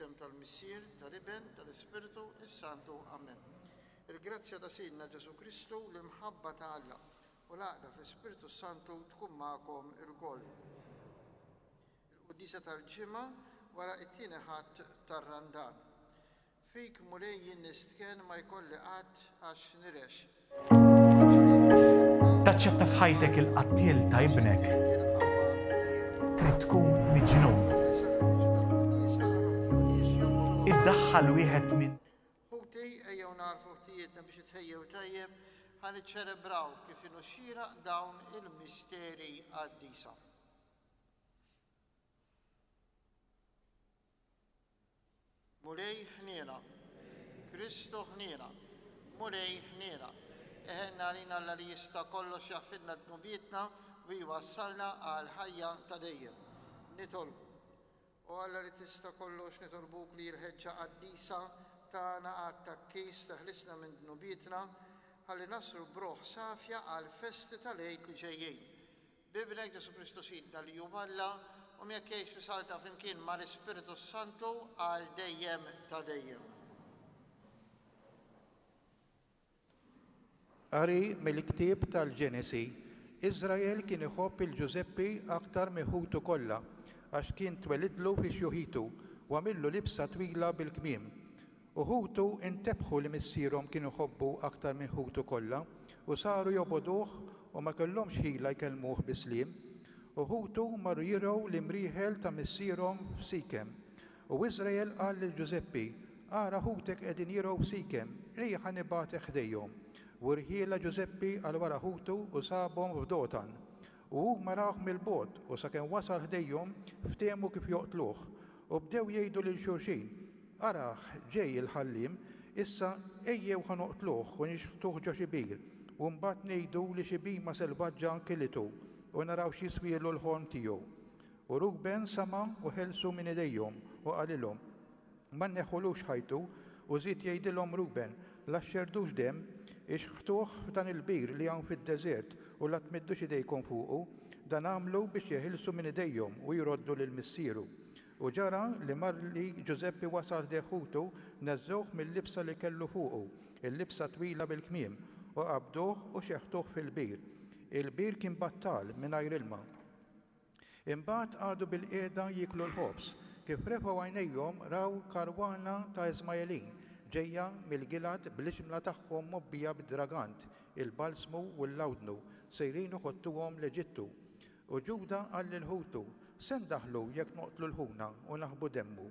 Fisem tal-Missier, tal-Iben, tal-Ispiritu, is-Santu. Amen. Il-grazzja ta' Sidna Ġesu Kristu, l-imħabba ta' Alla u l-għaqda fl-Ispiritu Santu tkun magħkom ilkoll. Il-Quddisa tal-ġimgħa wara t-tieni ħadd tar-Randan. Fik mulej jien nistken ma jkolli qatt għax nirex. Taċċetta f'ħajtek il-qattil ta' ibnek. Trid tkun miġnun. Iddaħħal wieħed minn Ħuti ejjew narfu ħtijietna biex itħejjew tajjeb ħan iċċelebraw kif inhu xieraq dawn il-misteri għaddisa. Mulej ħniena, Kristu ħniena, mulej ħniena. Eħenna għalina alla li jista' kollox jaħfidna d-nubietna u jwassalna għal ħajja ta' dejjem. Nitolbu. U alla li tista' kollox nitolbuk li l-ħeġġa qaddisa tagħna għad takkis teħlisna minn dnubietna ħalli naslu b'ruħ safja għal festi tal-għid li ġejjin. Bibnek Ġesu Kristu Sidna li jumalla u mjekkejx bisalta flimkien ma' l-Ispiritu Santu għal dejjem ta' dejjem. Qari mill-ktieb tal-Ġenesi, Iżrael kien iħobb il-Ġuseppi aktar miħutu kollha għax kien twelidlu fi xjuħitu u għamillu libsa twila bil-kmiem. Uħutu intebħu li missierhom kienu ħobbu aktar minn ħutu kollha u saru joboduh u ma kellhomx ħila jkellmuh bisliem. Uħutu marru jiraw l-imrieħel ta' missierhom f'Sikem. U Iżrael qal lil Ġuseppi, ara ħutek qegħdin jiraw f'Sikem, rieħa nibatek ħdejhom. U rħiela Ġuseppi għal wara ħutu u sabhom f'Dotan. U maraħ mill-bot u sakemm wasal ħdejhom ftehmu kif joqtluh u bdew jgħidu lil xulxin, araħ ġej il-ħallim, issa ejjew ħanoqtluh u nixħtuh ġo xi bir u mbagħad ngħidu li xi bima selvaġġa nkilitu u naraw x'jiswielu l-ħorn tiegħu. U Ruben sama u ħelsu minn idejhom u qalilhom, ma nneħħulux ħajtu u żied jgħidilhom Ruben, laxxerdux dem, ixħtuh f'dan il-bir li hawn fid-deżert u la tmiddux idejkom fuqu, dan għamlu biex jeħilsu minn idejhom u jroddu lil missieru. U ġara li mar li Ġuseppi wasal deħutu nażżuh mill-libsa li kellu fuqu, il-libsa twila bil-kmiem, u qabduh u xeħtuh fil-bir. Il-bir kien battal mingħajr ilma. Imbagħad għadu bil-qiegħda jiklu l-ħobs, kif refgħu għajnejhom raw karwana ta' Iżmaelin ġejja mill-Gilad bl-ixmla tagħhom mobbija bid-dragant, il-balsmu u l-lawdnu, sejrin uħottuhom l-Eġittu. U Ġuda qal lil-ħutu, se ndaħlu jekk noqtlu l-ħuna u naħbu demmu.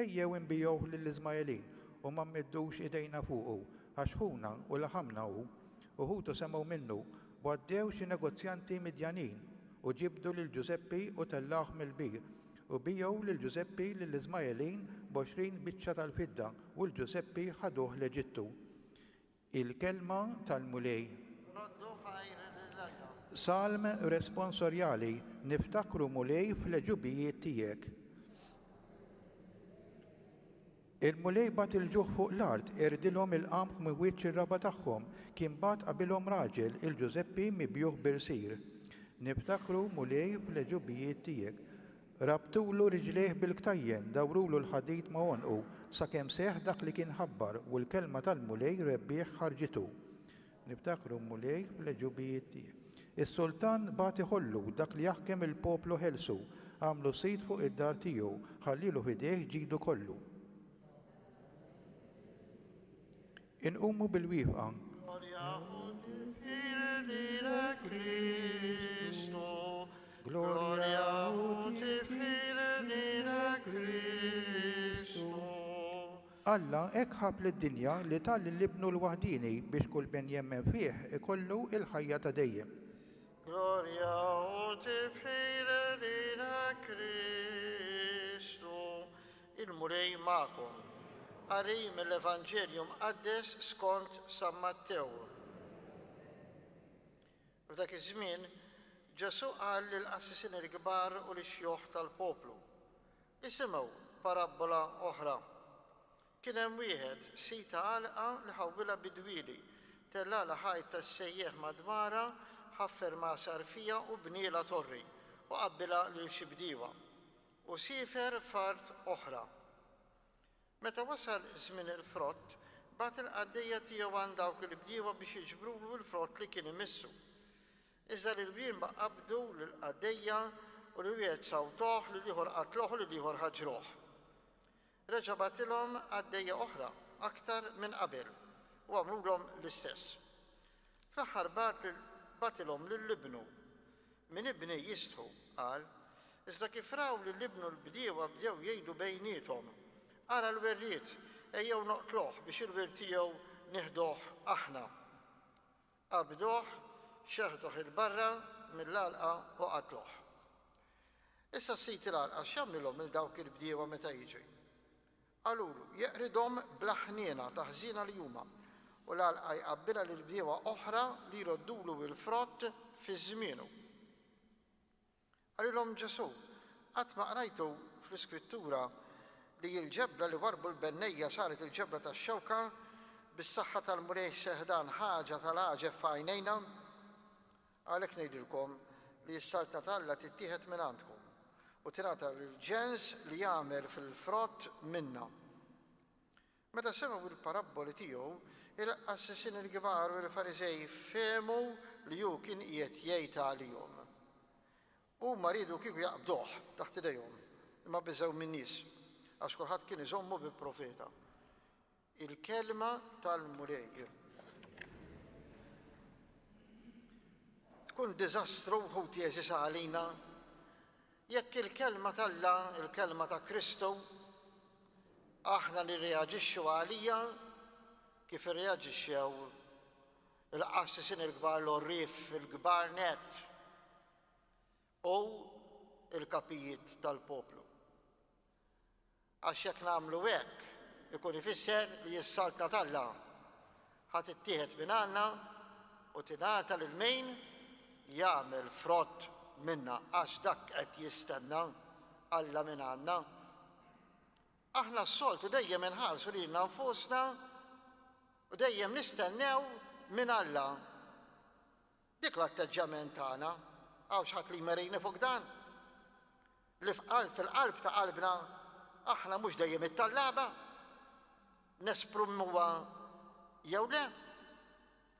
Ejjew inbijgħuh lill-Iżmaelin u ma mmeddux idejna fuqu, għax ħuna u laħamna hu. U ħutu semgħu minnu u għaddew xi negozjanti Midjanin u ġibdu lil Ġuseppi u tellaħ mill-bir. U bijew lil Ġuseppi lill-Iżmaelin b'20 biċċa tal-fidda u l-Ġuseppi ħaduh l-Eġittu. Il-kelma tal-mulej. Salm responsorjali, niftakru mulej fl-ġubijiet tiegħek. Il-mulej bat il-ġuħ fuq l-art, irdilhom il-qamħ minn wiċċ ir-raba tagħhom, kien bat qabilhom raġel il-Ġuseppi mibjuh birsir. Niftakru mulej fl-ġubijiet tiegħek. Rabtulu riġlejh bil-ktajjen, dawrulu l-ħadid ma' onqu, sakemm seħ dak li kien ħabbar u l-kelma tal-mulej rebbieħ ħarġitu. Niftakru mulej fl-ġubijiet tiegħek. Is-sultan bat iħollu dak li jaħkem il-poplu ħelsu, għamlu sit fuq id-dar tiegħu, ħallilu f'idejh ġidu kollu. Inqumu bil-wieqfa. Gloria uti fil-nina Kristu. Alla hekk ħab lid-dinja li talli l-ibnu l-waħdini biex kull ben jemmen fih ikollu il-ħajja ta' dejjem. Gloria uti fil-nina Kristu. Il-mulej magħkom. Qari mill-Evanġeljum qaddes skont San Mattew. F'dak iż-żmien Ġesu qal lill-qassisin il-kbar u l-xjuħ tal-poplu. Isimgħu parabola oħra. Kien hemm wieħed sita għalqa li ħawwilha bidwieli, tella ħajt tas-sejjeħ madwara, ħaffer ma' sarfija u bniela torri u qabbilha lil xi bdiewa. U siefer fard oħra. Meta wasal żmien il-frott, bat il-qaddejja tiegħu għand dawk il-bdiewa biex jiġbru l-frott li kien imissu. Iżda l-bdien qabdu l-qaddejja u li wieħed sawtoh li ieħor qatluh u li ieħor ħaġruh. Reġa' batilhom qaddejja oħra aktar minn qabel u għamlulhom l-istess. Fl-aħħar batilhom lill-ibnu min ibni jistħu qal, iżda kif raw li l-ibnu l-bdiewa bdew jgħidu bejniethom, ara l-werriet ejjew noqtluh biex il-wirt tiegħu nieħduh aħna. Qabduh, xeħduh il-barra mill-għalqa u qatluh. Issa sit il-għalqa x'jagħmilhom il dawk il-bdiewa meta jiġi. Qalulu jeqridhom bl-aħniena taħżina li huma u l-għalqa jqabbilha lil bdiewa oħra li jroddulu il-frott fi żmienu. Qalilhom Ġesu, qatt ma qrajtu fl-Iskrittura li l-ġebla li warbu l-bennejja saret il-ġebla tax-xewka bis-saħħa tal-murejx seħdan ħaġa tal-għaġeb f'għajnejna, għalhekk ngħidilkom li s-saltna Alla tittieħed minn għandkom u tingħata lill-ġens li jagħmel fil-frott minnha. Meta semgħu il-parabboli tiegħu, il-qassisin il-kbar u l-Farisej fehmu li hu kien qiegħed jgħid għalihom. Huma ridu kieku jaqbduh taħt idejhom, imma biżgħu min-nies għax kulħadd kien iżommu bil-profeta. Il-kelma tal-murej. Tkun diżastru ħut jeżis għalina jekk il-kelma tal-Alla, il-kelma ta' Kristu, aħna li reaġixxu għalija kif irreaġixxew il-qassisin il-kbar l-orrif, il-kbar net u il-kapijiet tal-poplu. Għax jekk nagħmlu hekk ikun ifisser li s-saltna Alla ħadd ittieħed minn għandna u tingħata lil min jagħmel frott minna għax dak qed jistenna Alla minn għandna. Aħna s-soltu dejjem inħallsu lilna nfusna u dejjem nistennew minn Alla. Dik l-atteġġament tagħna għaw x'ħadd li jmerini fuq dan. Li fil-qalb ta' qalbna aħna mhux dejjem it-tallaba nesprumuha jew le.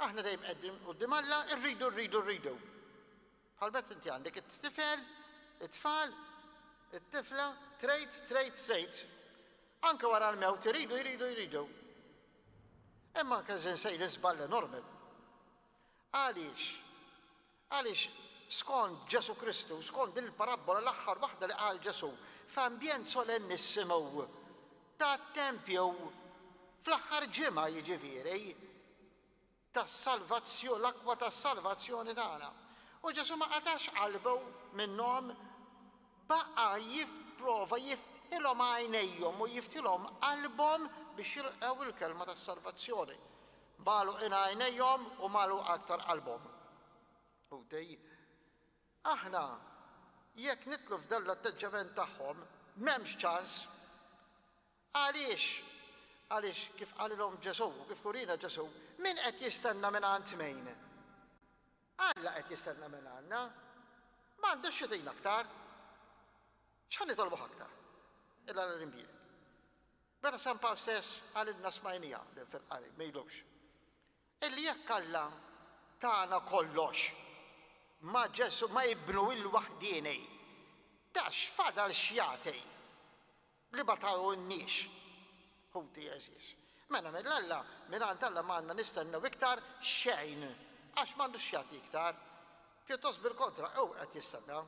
Aħna dejjem qegħdin quddiem Alla rridu. Bħalbet inti għandek it-tifel, it-tfal, it-tifla, trejt. Anke wara l-mewt iridu. Imma anke żinsejn żball enormi. Għaliex skont Ġesu Kristu, skont din il-parabbola l-aħħar waħda li qal Ġesu, f'ambjent solennissimu ta' tempju fl-aħħar ġimgħa jiġifieri tas-salvazzjoni, l-akwa tas-salvazzjoni tagħna. U Ġesu ma qatax qalbu minnhom baqa' jipprova jiftilhom għajnejhom u jiftilhom qalbhom biex jilqgħu il-kelma tas-salvazzjoni. Malu għajnejhom u malu aktar qalbhom. U dej aħna jekk nitlu f'dan l-atteġġament tagħhom m'hemmx ċans. Għaliex kif qalilhom Ġesu, kif urina Ġesu, min qed jistenna minn għand min? Alla qed jistenna minn għandna, m'għandux xi aktar. X'ħan nitolbu aktar? Illa l-rinbir. Meta San Pawl stess għalilna smajnija fil-qari, mejlux. Illi jekk Alla tagħna kollox ma Ġesu ma jibnu il-waħdini, dax fadal xjatej li bataw n-nix. Ħuti Jeżis. Mela mill-Alla, minn Alla m'għandna nistennew iktar xejn, għax m'għandux xjati iktar. Pjuttost bil-kontra, qed jistenna.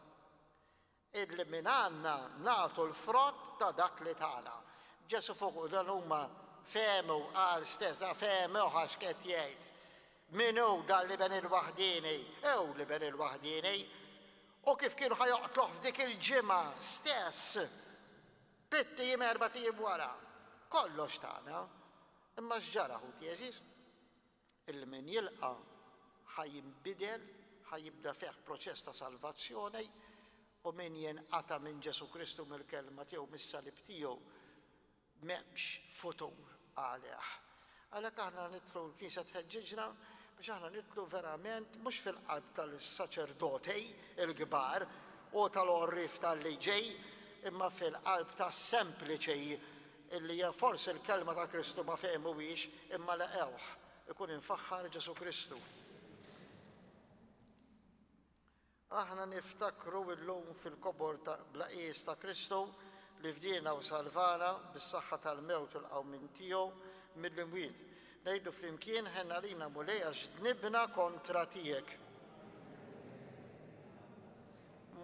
Illi minn għandna nagħtu l-frott ta' dak li tagħna. Ġesu fuq dan huma fehmu qal stess, fehmu għax qed jgħid. Min hu dan li ben il-waħdini, li ben il-waħdini, u kif kienu ħajoqtluh f'dik il-ġimgħa stess, pitti jiem 4 ijiem wara. Kollox tagħna, imma x'ġara ħut Jeżis? Il-min jilqa' ħajinbidel, ħajibda fih proċess ta' salvazzjoni u min jenqata' minn Ġesu Kristu mill-kelma tiegħu mis-salib tiegħu m'hemmx futur għalih. Għalhekk aħna nidħlu l-Knisja tħeġġiġna biex aħna nidħlu verament mhux fil-qalb tal-saċerdotej il-kbar u tal-orrif tal-liġej, imma fil-qalb tas-sempliċi illi forsi l-kelma ta' Kristu ma fehmuwiex imma laqewh ikun infaħħar Ġesu Kristu. Aħna niftakru llum fil-kobor ta' blaqis ta' Kristu li fdina u salvana bis-saħħa tal-mewt u l-qawmin tiegħu mill-imwiet. Ngħidu flimkien ħenna lina mulej għax dnibna kontra tiegħek.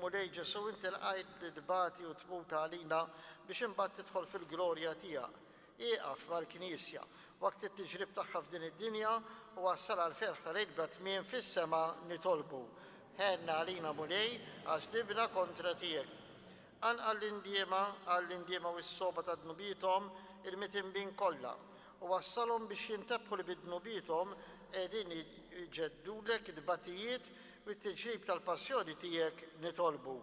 Mulej Ġesu inti lqajt li tbati u tmut għalina biex imbagħad tidħol fil-glorja tiegħek. Ieqaf mal-Knisja waqt it-tiġrib tagħha f'din id-dinja u wassal għal-ferħ tal-ejbla tmiem fis-sema nitolbu. Ħenna għalina mulej għax dibna kontra tiegħek. Għan għall-indiema u s-soba ta' dnubietom il-mitimbin kollha u wassalhom biex jintebħu li bid-dnubietom qegħdin jġeddulek id-batijiet u t-tiġrib tal-passjoni tiegħek nitolbu.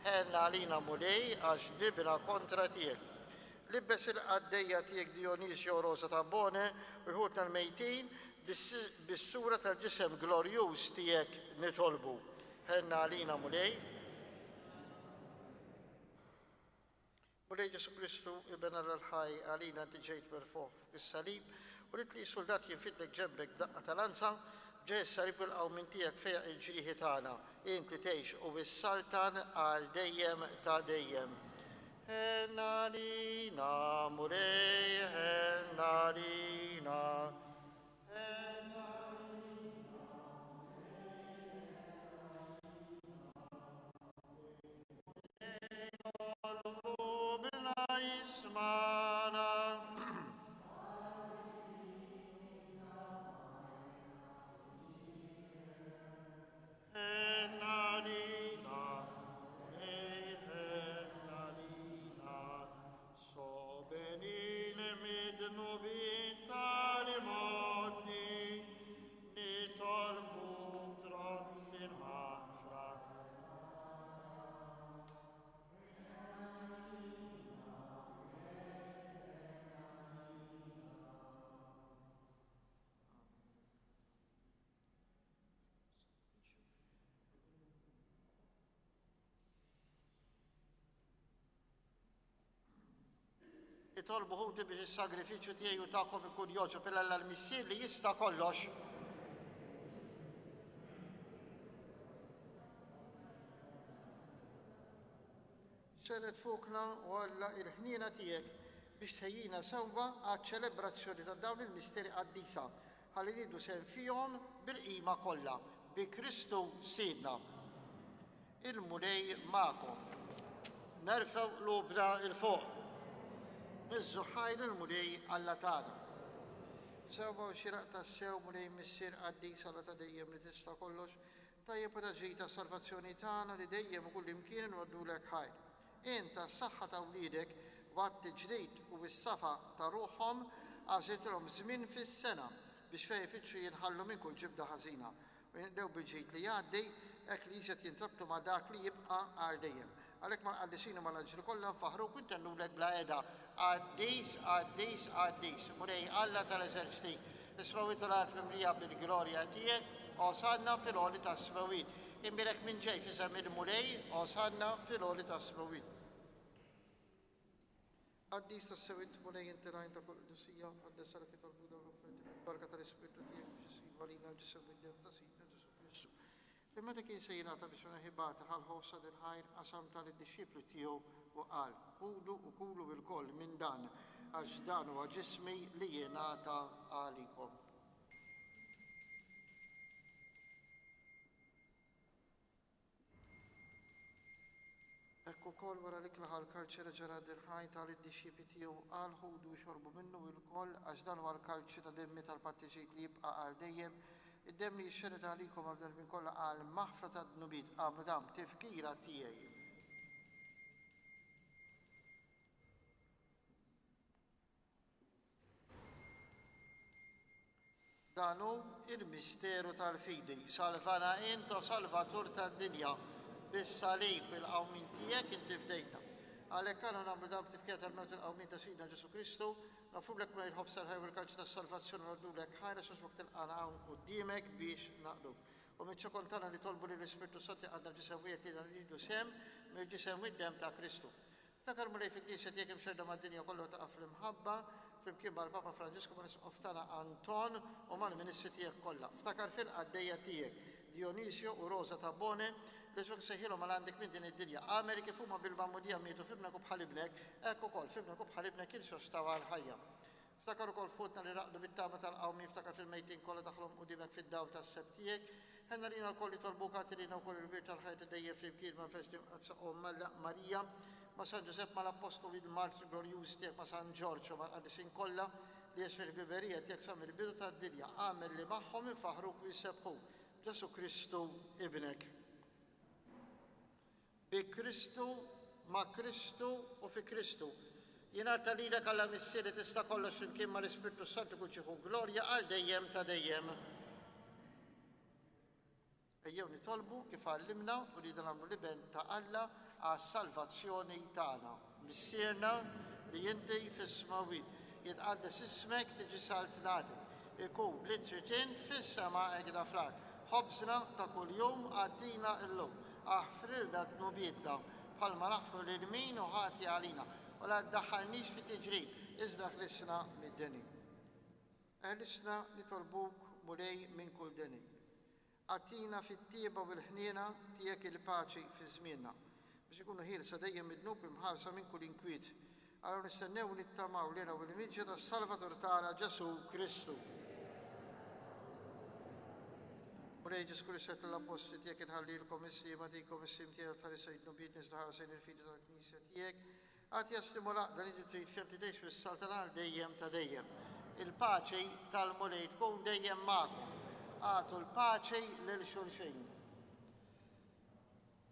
Ħenna għalina mulej għax dibna kontra tiegħek. Libbes il-qaddejja tiegħek Dionisio Rosa ta' Bone u jħutna l-mejtin bis-sura tal-ġisem glorjuż tiegħek nitolbu. Ħenna għalina mulej. Mulej Ġesu Kristu ibn al-ħaj għalina inti ġejt merfuħ is-salib u rid li soldat jinfidlek ġembek daqqa tal-anza ġej is-salib il-qawmin tiegħek fejn il-ġrieħi tagħna. Inti tgħix u bis-saltan għal dejjem ta' dejjem. Ħenna għalina mulej, ħenna għalina. Itolbu ħuti biex is-sagrifiċċju tiegħi u tagħkom ikun joġob l-missier li jista' kollox. Xered fuqna u Alla il-ħniena tiegħek biex tħejjina sewwa għaċ-ċelebrazzjoni ta' dawn il-misteri qaddisa ħalli nieħdu sehem fihom bil-qima kollha bi Kristu Sidna. Il-mulej magħkom. Nerfgħu qlubna il-fuq. Nizzu ħajl il-mulej Alla tagħna. Sewwa u xiraq tas-sew mulej missier qaddisa Alla ta' dejjem li tista' kollox, tajjeb u taġġita salvazzjoni tagħna li dejjem u kull imkien nwaddulek ħajl. Inta s-saħħa ta' wliedek waqt ġdid u bis-safa ta' ruħhom għażilthom żmien fis-sena biex fejn ifittxu jinħallu minn kull ġibda ħażina u jinqdew bil-ġid li jgħaddi hekk li jżed jintrabtu ma' dak li jibqa' għal dejjem. Għalhekk mal-qaddisina mal-anġli kollha nfaħruk u ntennulek bla qiegħda għaddis, għaddis, għaddis. Mulej Alla tal-eżerċiti, ismawit l-art mimlija bil-glorja tiegħek, osanna fil-għoli ta' smawit. Imbirek minn ġej fisem il-mulej, osanna fil-għoli ta' smawit. Għaddis ta' sewit mulej inti rajn ta' kull qudusija, għaddis għalek tal-buda u barka tal-ispirtu tiegħek biex isir għalina ġisem id-dem ta' sidna Ġesu Kristu. Imma dik insejjinata biex ħibata ħal-ħossa del-ħajr qasam tal-disċiplu tiegħu u qal, ħudu u kulu bil-koll minn dan għax dan huwa ġismi li jingħata għalikom. Ekku wkoll wara li klaħa l-kalċi reġara del-ħajn tal-disċipli tiegħu qal ħudu xorbu minnu bil-koll għax dan huwa l-kalċi ta' demmi tal-pattiġit li jibqa' għal dejjem. Id-dem li jixxeret għalikom għabdel minn kollha għal maħfra ta' dnubiet għamlu dam tifkira tiegħi. Dan hu il-misteru tal-fidi, salvana inta salvatur tad-dinja bis-salib il-qawmin tiegħek inti fdejna. Għalhekk għandna nagħmlu dam tifkira tal-mewt il-qawmin ta' Sidna Ġesu Kristu, nafrublek minn il-ħobsa l-ħajw il-kalċi tas-salvazzjoni nordulek ħajra x'għax waqt il-qana hawn quddiemek biex naqdu. U minn kontana li tolbu li l-Ispirtu Santi għadna ġisem wieħed li dan jridu sem mill-ġisem wid-dem ta' Kristu. Ftakar mulej fi knisja tiegħek imxerda mad-dinja kollu taqaf l-imħabba, flimkien mal-Papa Franġisku ma nisqof tagħna Anton u mal-Ministri tiegħek kollha. Ftakar fil-qaddejja tiegħek Dionisio u Rosa Tabbone li xok seħilhom għal għandek minn din id-dinja. Għamel kif huma bil-Mamudija mietu fibnek u bħal ibnek, hekk ukoll fibnek u bħal ibnek il-xostawa l-ħajja. Ftakar ukoll futna li raqdu bit-tama tal-qawmi, ftakar fil-mejtin kollha daħlhom qudimek fid-daw tas-seb tiegħek. Ħenna lina l-koll li tolbuka tilina wkoll il-bir tal-ħajja tiddejjef flimkien ma' festim qazzaqhom Marija, ma' San Ġusep ma' l-Apostoli l-Martri Glorjużi tiegħek ma' San Ġorġu ma' qaddisin kollha li jex fil-biberija tiegħek sa mill-bidu tad-dinja. Għamel li magħhom infaħruk u jissebħu. Ġesu Kristu ibnek. Bi Kristu, ma' Kristu u fi Kristu. Jingħata lilek alla missieri tista' kollox flimkien ma' l-Ispirtu Santu kull ċieħu glorja għal dejjem ta' dejjem. Ejjew nitolbu kif għallimna u li nagħmlu liben ta' Alla għas-salvazzjoni tagħna. Missierna li inti fis-smawit jitqaddes ismek tiġi salt ngħatek. Ikun li tritin fis-sema egda fl-ard. Ħobżna ta' kuljum għaddina llum. Aħfrilna d-nubietna bħalma naħfru lil min u ħati għalina. U la ddaħħalniex fi tiġrib, iżda ħlisna mid-deni. Ħlisna nitolbuk mulej minn kull deni. Għatina fit-tieba u l-ħniena tiegħek il-paċi fi żmienna. Biex ikunu ħielsa dejjem mid-dnub imħarsa minn kull inkwiet. Allora nistennew nittamaw lejna u l-miġġa tas-Salvator tagħna Ġesu Kristu. Mulej Ġesu Kristu l-Apostoli tiegħek inħallilkom is-siema dikom is-sim tiegħek tal-Isajt nubiet nisdaħasejn il-fidi tal-Knisja tiegħek. Għat jastimula dan iġi trid fjam tidejx fis-saltanal dejjem ta' dejjem. Il-paċi tal-mulej tkun dejjem magħkom. Għatu l-paċi lil xulxejn.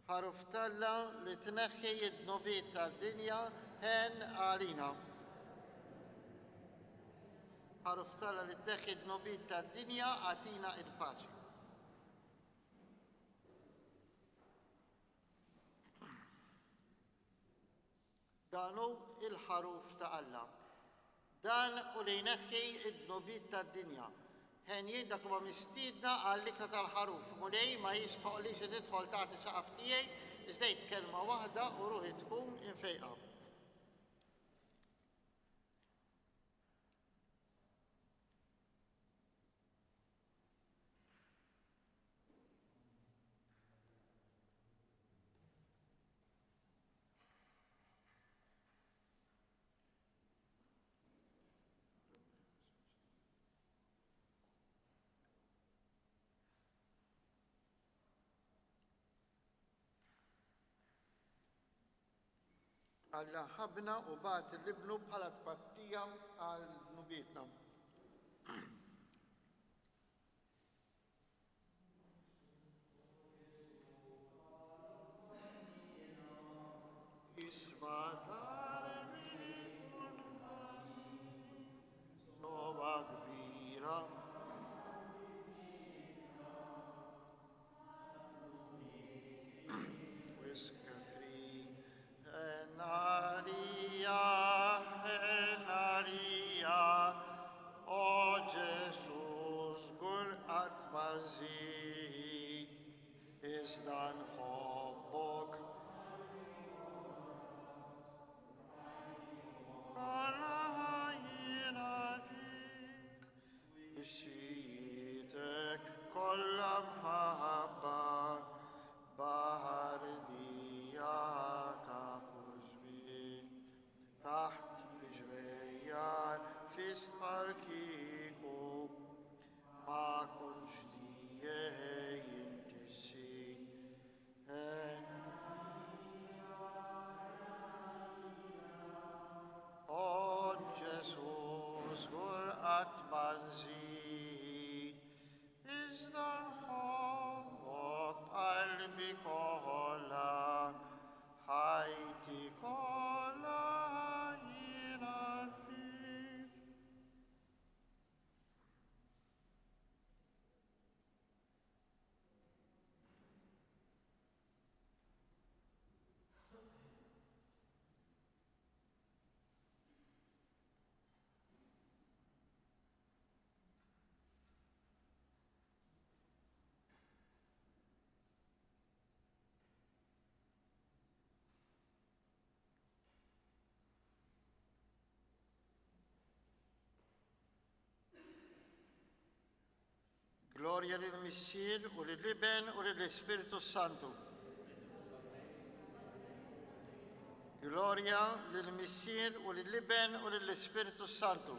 Ħaruf talla li tneħħi id-nubiet tad-dinja ħen għalina. Ħaruf talla li tneħħi id-nubiet tad-dinja għatina il-paċi. Danu il-ħaruf ta' Alla. Dan u li jneħħi id-nubiet tad-dinja. Ħen jiddak ma mistiedna għall-ikra tal-ħaruf. Mulej ma jistħoqlix li tidħol tagħti saqaf tiegħi, iżdejt kelma waħda u ruħi tkun infejqa. Alla ħabna u bat l-ibnu bħala tpattija għal nubietna. Isma tal-min soba kbira Enaria, o Jesus, gur atmazi, izdan hobbok. Isitek kollam habba, bahar diyata kuzbi, taħt ġvejjar fisqar kiku, ma kunx tijej intissi. O Jesus, gur atmanzi, izdan hobbok qalbi kolla, ħajti kolla jina fik. Gloria lill-Missier u lill-Iben u lill-Ispiritu Santu. Gloria lill-Missier u lill-Iben u lill-Ispiritu Santu.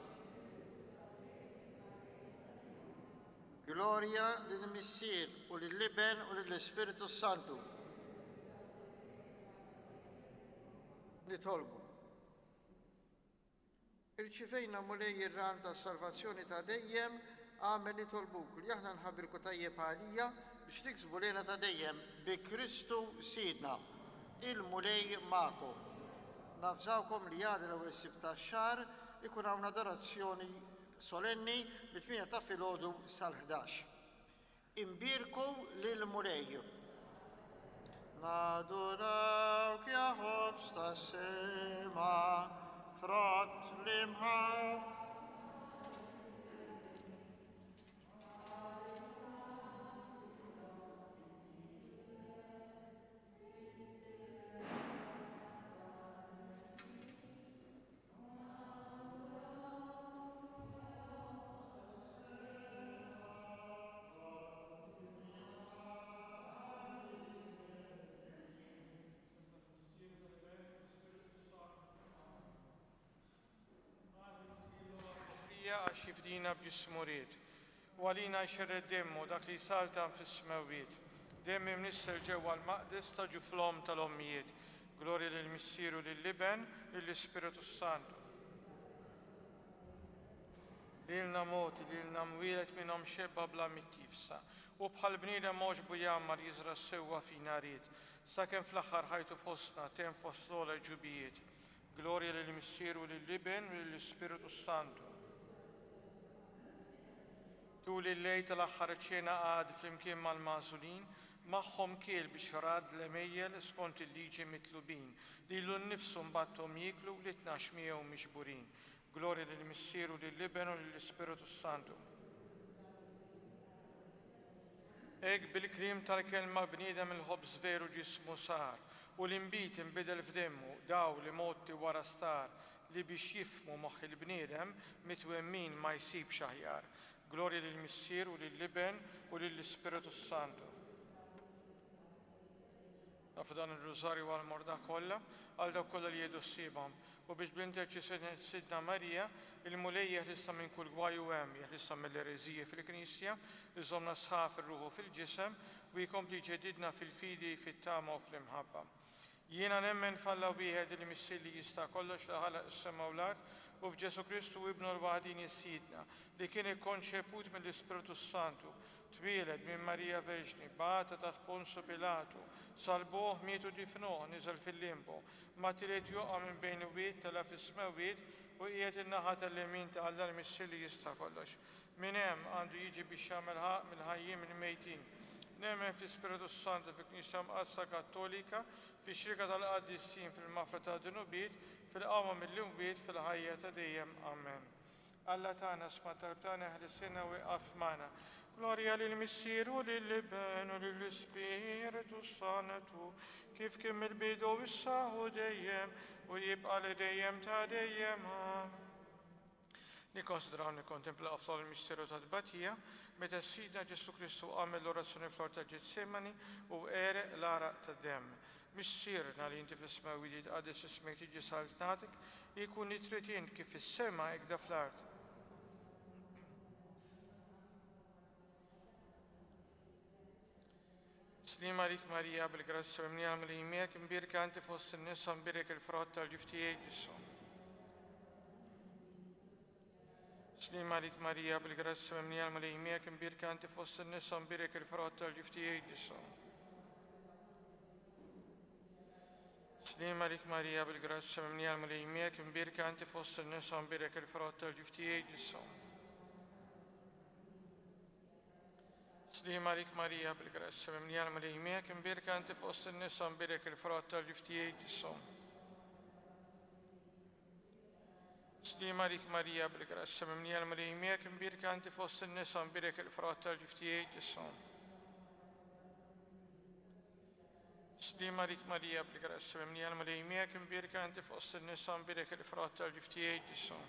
Gloria lill-Missier u lill-Iben u lill-Ispiritu Santu. Nitolbu. Irċivejna mulej ir-ran ta' salvazzjoni ta' dejjem, għamel nitolbuk li aħna nħabbirku tajjeb għalija biex tiksbu lejna ta' dejjem bi Kristu Sidna, il-mulej ma'kom. Nafżawkom li għadil u s-sib ta' xar ikun hawn adorazzjoni solenni bit-8 ta' filgħodu sal-11. Imbirku lil-mulej. Nadurawk ja ħobs ta' sema, frott l-imħab. għax jifdina b'ġismuriet. U għalina jxerred demmu dak li saltan fis-smewiet. Demmi mnissel ġewwa l-maqdis ta' ġuflom tal-ommijiet. Glorja lill-Missieru lill-Iben lill-Ispiritu Santu. Lilna moti, lilna mwilet minnhom xebba bla mittifsa. U bħal bniedem moġbu jammar jizra sewwa fina ried. Sakemm fl-aħħar ħajtu fostna tem fost l-ola ġubijiet. Glorja lill-Missieru lill-Iben lill-Ispiritu Santu. Tul il-lejl tal-aħħar ċena għad flimkien mal-mażulin, magħhom kiel biex rad l-emejjel skont il-liġi mitlubin, li l-nifsu mbattom jiklu li 12 miegħu miġburin. Glorja lill-Missieru lill-Iben u lill-Ispiritu Santu. Hekk bil-klim tal-kelma bniedem il-ħobż veru ġismu sar, u l-imbit inbidel f'demmu daw li motti wara star, li biex jifmu moħħ il-bniedem mitwemmin ma jsibx aħjar. Gloria lill-Missieru lill-Iben u lill-Ispiritu Santu. Nafu dan il-Rożarju għal-morda kollha, għal dawk kollha li jedu ssibhom. U biex bl-interċessjoni Sidna Marija, il-mulej jeħlissa minn kull gwaju hemm, jeħlissa mill-ereżija fil-Knisja, iżomna sħaf ir-ruħu fil-ġisem u jkompli ġedidna fil-fidi, fit-tama u fl-imħabba. Jiena nemmen falla wieħed li missier li jista' kollox li ħalaq is-sema u l-ard u f'Ġesu Kristu ibnu l-waħdin is-Sidna li kien ikkonċeput mill-Ispiritu Santu, twieled minn Marija Verġni, bata taħt Ponsu Pilatu, salbuh mietu difnuh niżel fil-limbo, ma tiliet joqa' minn bejn wied tela fis-smewiet u qiegħed in-naħa tal-lemin ta' Alla l-missier li jista' kollox. Minn hemm għandu jiġi biex jagħmel ħaq mill-ħajjin mill-mejtin. Nemmen fl-Ispiritu Santu fil-Knisja Mqadsa Kattolika, fix-xirka tal-Qaddissin fil-mafra ta' Dinubit, fil-qawma mill-imwiet fil-ħajja ta' dejjem. Amen. Alla tagħna sma' talb tagħna ħlisina u iqaf magħna. Glorja lill-Missieru lill-Iben u lill-Ispiritu Santu, kif kien mill-bidu u issa u dejjem u jibqa' li dejjem ta' dejjem. Nikkonsidraw nikkontempla afdal il-misteru ta' tbatija, meta s-Sidna Ġesu Kristu għamel l-orazzjoni fl-ort ta' Ġetsemani u ereq l-araq ta' demm. Missierna li inti fis-smawi tqaddis ismek tiġi salvnatik, jkun nitritint kif fis-sema hekk da fl-art. Slima rik Marija bil-grazzja mimlija mill-imek, imbirka anti fost in-nisa mbirek il-frott tal-ġuftijaj Ġisu. Slima rik Marija bil-grazzja mimlija mill-imek, imbirka anti fost in-nisa mbirek il-frott tal-ġuftijaj Ġisu. Slima rik Marija bil-grazzja mimlija mill-imek, imbirka anti fost in-nisa mbirek il-frott tal-ġuftijaj Ġisu. Slima rik Marija bil-grazzja mimlija mill-imek, imbirka anti fost in-nisa mbirek il-frott tal-ġuftijaj Ġisu. Slima rik Marija bil-grazzja mimlija mill-imek, imbirka anti fost in-nisa mbirek il-frott tal-ġuftijaj Ġisu. Slima rik Marija bil-grazzja mimlija mill-imek, imbirka anti fost in-nisa mbirek il-frott tal-ġuftijaj Ġisu.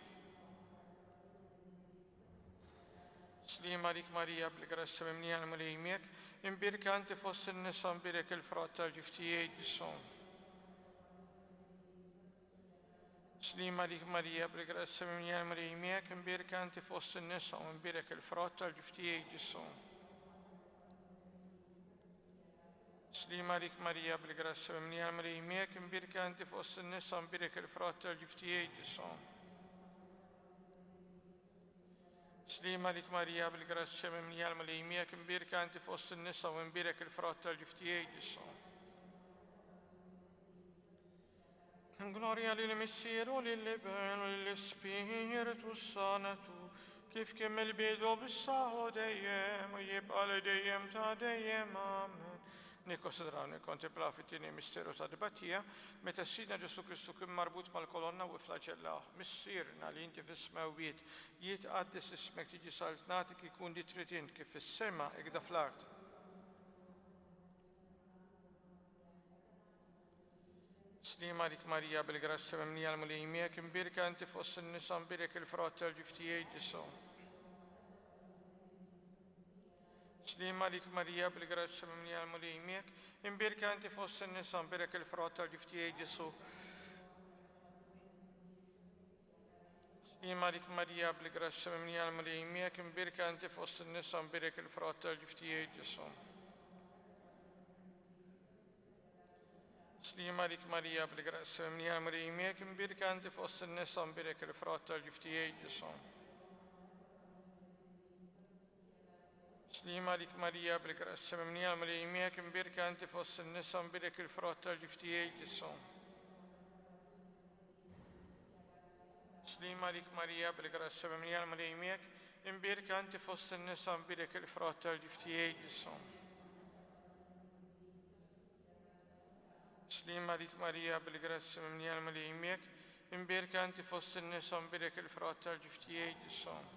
Slima dik Marija bil-grazzi mimlija l-mulejmiek, imbirka anti fost in-nisa imbirek il-frott tal-ġiftijaj ġisom. Slima dik Marija bil-grazzi mimlija l-mulejmiek, imbirka anti fost in-nisa imbirek il-frott tal-ġiftijaj ġisom. Slima dik Marija bil-grazzi mimlija l-mulejmiek, imbirka anti fost in-nisa imbirek il-frott tal-ġiftijaj ġisom. Slima dik Marija bil-grazzi mimlija l-mulejmiek, imbirka anti fost in-nisa u imbirek il-frott tal-ġiftijaj ġisom. Gloria lill-Missieru, lill-Ibn, lill-Spiritu Santu, kif kemm il-bidu bis-saħu dejjem u jibqa' li dejjem ta' dejjem. Amen. Nikkonsidraw nikkontemplaw fit-tieni misteru ta' dibattija meta s-Sidna Ġesu Kristu kien marbut mal-kolonna u flaġellaħ. Missierna li inti fis-smawiet jitqaddis ismek tiġi saltnatik ikun li trid int kif fis-sema ikda fl-art. Slima dik Marija bil-grazzi mimlija l-mulejmiek, imbirka anti fost in-nisa imbirek il-frott tal-ġiftijaj ġisom. Slima dik Marija bil-grazzi mimlija l-mulejmiek, imbirka anti fost in-nisa imbirek il-frott tal-ġiftijaj ġisom. Slima dik Marija bil-grazzi mimlija l-mulejmiek, imbirka anti fost in-nisa imbirek il-frott tal-ġiftijaj ġisom. Slima dik Marija bil-grazzi mimlija l-mulejmiek, imbirka anti fost in-nisa imbirek il-frott tal-ġiftijaj ġisom. Slima dik Marija bil-grazzi mimlija l-mulejmiek, imbirka anti fost in-nisa imbirek il-frott tal-ġiftijaj ġisom. Slima dik Marija bil-grazzi mimlija l-mulejmiek, imbirka anti fost in-nisa imbirek il-frott tal-ġiftijaj ġisom. Slima dik Marija bil-grazzi mimlija l-mulejmiek, imbirka anti fost in-nisa imbirek il-frott tal-ġiftijaj ġisom.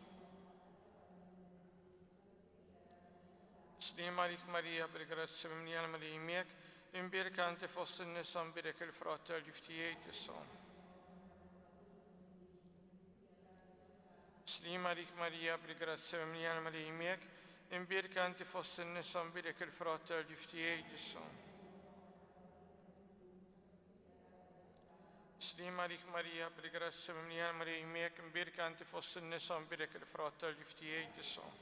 Slima dik Marija bil-grazzi mimlija l-mulejmiek, imbirka anti fost in-nisa imbirek il-frott tal-ġiftijaj ġisom. Slima dik Marija bil-grazzi mimlija l-mulejmiek, imbirka anti fost in-nisa imbirek il-frott tal-ġiftijaj ġisom. Slima dik Marija bil-grazzi mimlija l-mulejmiek, imbirka anti fost in-nisa imbirek il-frott tal-ġiftijaj ġisom.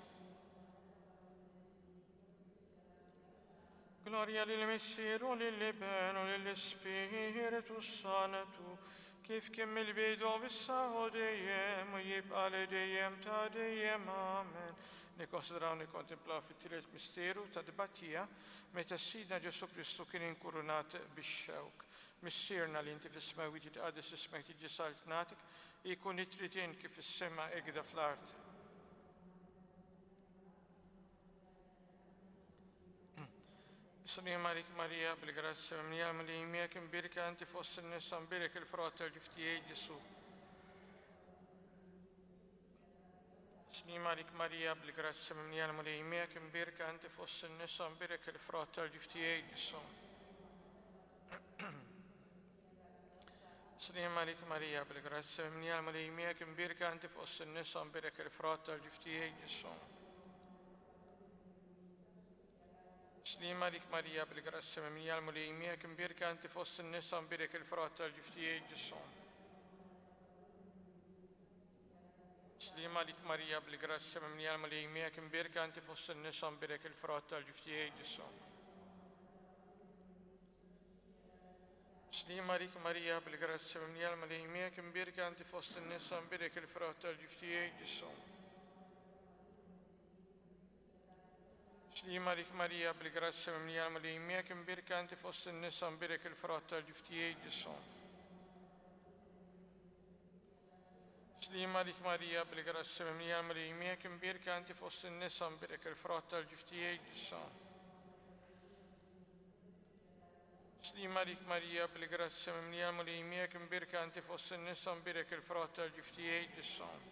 Gloria lill-Missieru, lill-Ibn u lill-Spiritu Santu, kif kemm il-bidu bis-saħu dejjem u jibqa' li dejjem ta' dejjem. Amen. Nikkonsidraw nikkontemplaw fit-tielet misteru ta' dibattija meta s-Sidna Ġesu Kristu kien inkurunat bix-xewk. Missierna li inti fis-smawiet jitqaddis ismek tiġi saltnatik, ikun li trid int kif is-sema ikda fl-art. Slima dik Marija bil-grazzi mimlija l-mulejmiek, imbirka anti fost in-nisa imbirek il-frott tal-ġiftijaj ġisom. Slima dik Marija bil-grazzi mimlija l-mulejmiek, imbirka anti fost in-nisa imbirek il-frott tal-ġiftijaj ġisom. Slima dik Marija bil-grazzi mimlija l-mulejmiek, imbirka anti fost in-nisa imbirek il-frott tal-ġiftijaj ġisom. Slima dik Marija bil-grazzi mimlija l-mulejmiek, imbirka anti fost in-nisa imbirek il-frott tal-ġiftijaj ġisom. Slima dik Marija bil-grazzi mimlija l-mulejmiek, imbirka anti fost in-nisa imbirek il-frott tal-ġiftijaj ġisom. Slima dik Marija bil-grazzi mimlija l-mulejmiek, imbirka anti fost in-nisa imbirek il-frott tal-ġiftijaj ġisom. Slima dik Marija bil-grazzi mimlija l-mulejmiek, imbirka anti fost in-nisa imbirek il-frott tal-ġiftijaj ġisom. Slima dik Marija bil-grazzi mimlija l-mulejmiek, imbirka anti fost in-nisa imbirek il-frott tal-ġiftijaj ġisom. Slima dik Marija bil-grazzi mimlija l-mulejmiek, imbirka anti fost in-nisa imbirek il-frott tal-ġiftijaj ġisom.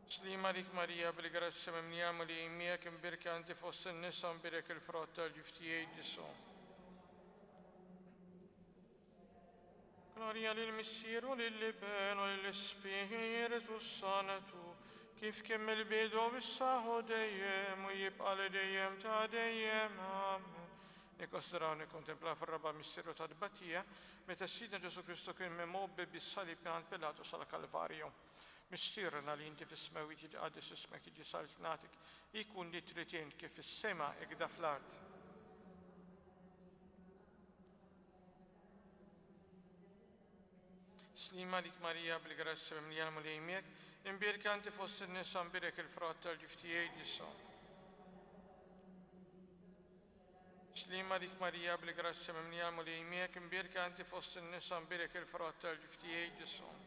Slima dik Marija bil-grazzi mimlija l-mulejmiek, imbirka anti fost in-nisa imbirek il-frott tal-ġiftijaj ġisom. Gloria للمسير وللابن وللسبيريتو سانتو كيف كمل بيدو بالساهو ديم ويبقى لديم تا ديم آمين. Considerare e contemplare il mistero ta' Batija, meta s-sidna Ġesu Kristu kien memobbi bis-salib minn Pilatus sal Kalvarju. Mistierna li inti fis-smewit jiġi qaddis ismek jiġi salvnatik, ikun li tritien kif fis-sema ikda fl-art. Slima lik Marija bil-grazzi mimlija l-mulejmiek, imbirka anti fost in-nisa imbirek il-frott tal-ġiftijaj ġisom. Slima lik Marija bil-grazzi mimlija l-mulejmiek, imbirka anti fost in-nisa imbirek il-frott tal-ġiftijaj ġisom.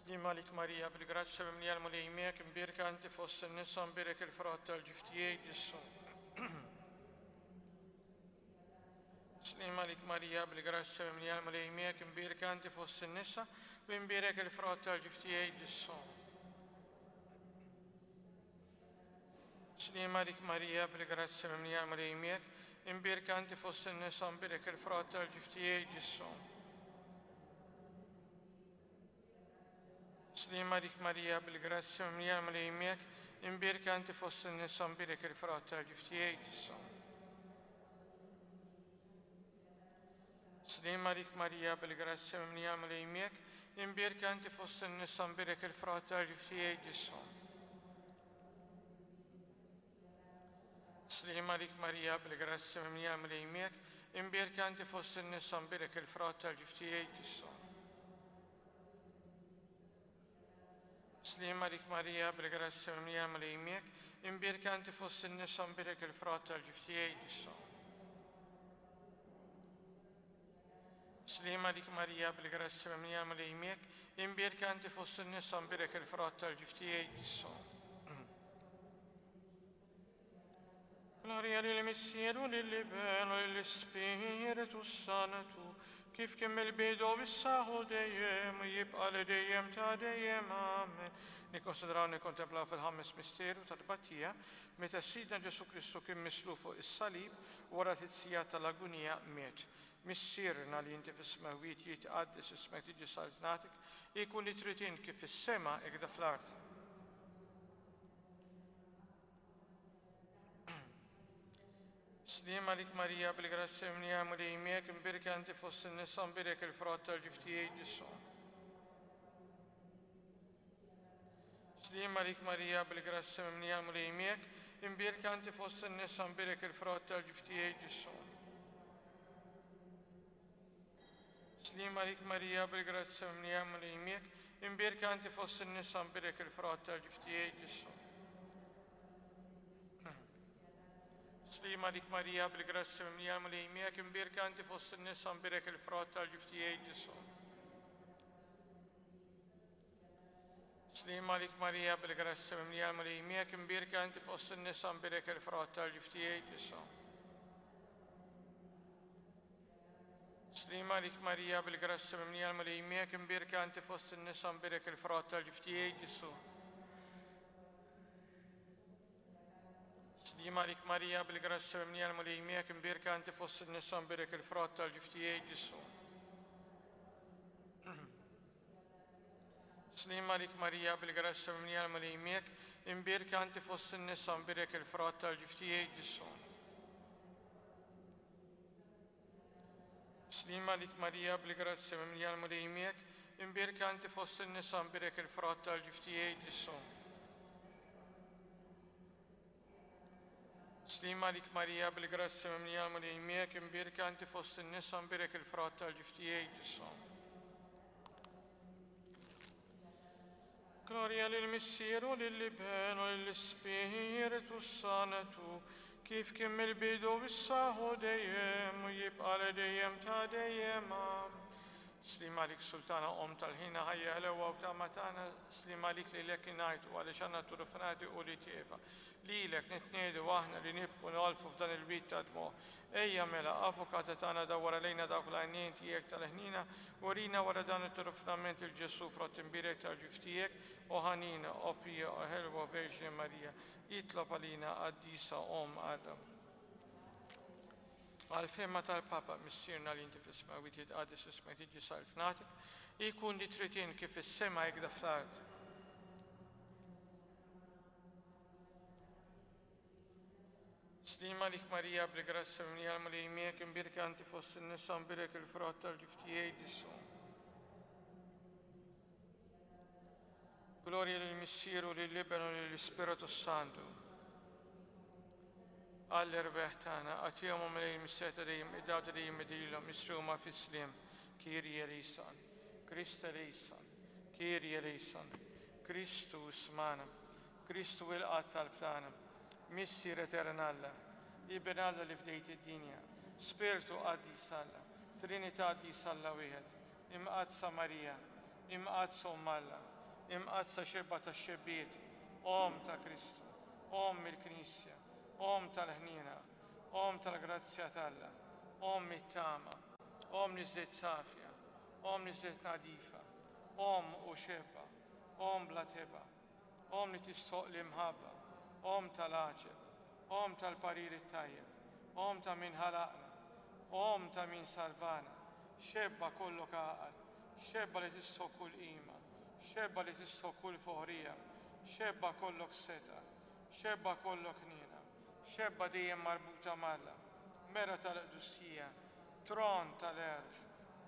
Slima lik Marija bil-grazzi mimlija l-mulejmiek, imbirka anti fost in-nisa imbirek il-frott tal-ġiftijaj ġisom. Slima lik Marija bil-grazzi mimlija l-mulejmiek, imbirka anti fost in-nisa u imbirek il-frott tal-ġiftijaj ġisom. Slima lik Marija bil-grazzi mimlija l-mulejmiek, imbirka anti fost in-nisa imbirek il-frott tal-ġiftijaj ġisom. Slima lik Marija bil-grazzi mimlija l-mulejmiek, imbirka anti fost in-nisa imbirek il-frott tal-ġiftijaj ġisom. Slima lik Marija bil-grazzi mimlija l-mulejmiek, imbirka anti fost in-nisa imbirek il-frott tal-ġiftijaj ġisom. Slima lik Marija bil-grazzi mimlija l-mulejmiek, imbirka anti fost in-nisa imbirek il-frott tal-ġiftijaj ġisom. Slima lik Marija bil-grazzi mimlija l-mulejmiek, imbirka anti fost in-nisa imbirek il-frott tal-ġiftijaj ġisom. Slima lik Marija bil-grazzi mimlija l-mulejmiek, imbirka anti fost in-nisa imbirek il-frott tal-ġiftijaj ġisom. Gloria lill-Missieru lill-Ibn u lill-Spiritu Santu, kif kimmel bidu bis-saħu dejjem u jibqa' li dejjem ta' dejjem amen. Nikkonsidraw nikkontemplaw fil-ħames misteru tal-Batija, meta s-sidna Ġesu Kristu kien mislu fuq is-salib wara t-tizzija tal-agunija miet. Missierna li inti fis-smewit jitqaddis ismek tiġi salvnatik, ikun li trid kif fis-sema ikda fl-art. Slima lik Marija bil-grazzi mimlija l-mulejmiek, imbirka anti fost in-nisa imbirek il-frott tal-ġiftijaj ġisom. Slima lik Marija bil-grazzi mimlija l-mulejmiek, imbirka anti fost in-nisa imbirek il-frott tal-ġiftijaj ġisom. Slima lik Marija bil-grazzi mimlija l-mulejmiek, imbirka anti fost in-nisa imbirek il-frott tal-ġiftijaj ġisom. Slima lik Marija bil-grazzi mimlija l-mulejmiek, imbirka anti fost in-nisa imbirek il-frott tal-ġiftijaj ġisom. Slima lik Marija bil-grazzi mimlija l-mulejmiek, imbirka anti fost in-nisa imbirek il-frott tal-ġiftijaj ġisom. Slima lik Marija bil-grazzi mimlija l-mulejmiek, imbirka anti fost in-nisa imbirek il-frott tal-ġiftijaj ġisom. Slima lik Marija bil-grazzi mimlija l-mulejmiek, imbirka anti fost in-nisa imbirek il-frott tal-ġiftijaj ġisom. Slima lik Marija bil-grazzi mimlija l-mulejmiek, imbirka anti fost in-nisa imbirek il-frott tal-ġiftijaj ġisom. Slima lik Marija bil-grazzi mimlija l-mulejmiek, imbirka anti fost in-nisa imbirek il-frott tal-ġiftijaj ġisom. Slima lik Marija bil-grazzi mimlija l-mulejmiek, imbirka anti fost in-nisa imbirek il-frott tal-ġiftijaj ġisom. Gloria lill-Missieru lill-Ibn u lill-Spiritu Santu, kif kimmel bidu bis-saħu dejjem u jibqa' li dejjem ta' dejjem amen. Slima lik Sultana tal-ħina ħajja ħlewa u ta' matana, slima lik li lek ngħidu għaliex għandna turufnati u li tiefa. Lilek nitniedu aħna li nibqu nolfu f'dan il-bit ta' dmuħ. Ejja mela, avukata tagħna dawwar lejna dawk l-għajnien tiegħek tal-ħnina, urina wara dan it-turufnament il-Ġesu frott imbirek tal-ġiftijek u ħanina opija u ħelwa Verġine Marija, jitlob għalina qaddisa Adam. Għal-fema tal-Papa missierna li inti fis-sma u jitqaddis isma tiġi salfnatik, jkun li tritin kif is-sema jekk fl-art. Slima lik Marija bl-grazzja minni għal-malijmiek imbirka anti fost in-nisa imbirek il-frott tal-ġiftijaj dissu. Gloria lill-Missieru, lill-Libero, lill-Spiritu Santu. Għall-erbeħ tagħna, għatihom għamlej mis-seta dejjem id-dawta dejjem idilhom misruma fis-sliem, Kyrie eleison, Krista eleison, Kyrie eleison, Kristu smana, Kristu il-qatt tal-btana, Missier eternalla, Ibnalla li fdejt id-dinja, Spiritu għaddi salla, Trinità għaddi salla wieħed, imqadsa Marija, imqadsa Ummalla, imqadsa xebba ta' xebbiet, Om ta' Kristu, Om il-Knisja, Om tal-ħnina, Om tal-grazzja talla, Om it-tama, Om niżlet safja, Om niżlet nadifa, Om u xebba, Om bla teba, Om li tistoq li mħabba, Om tal-aġeb, Om tal-parir it-tajjeb, Om ta' min ħalaqna, Om ta' min salvana, xebba kollok għaqal, xebba li tistoq kull qima, xebba li tistoq kull foħrija, xebba kollok seta, xebba kollok nina, xebba dejjem marbuta malla, mera tal-qdussija, tron tal-erf,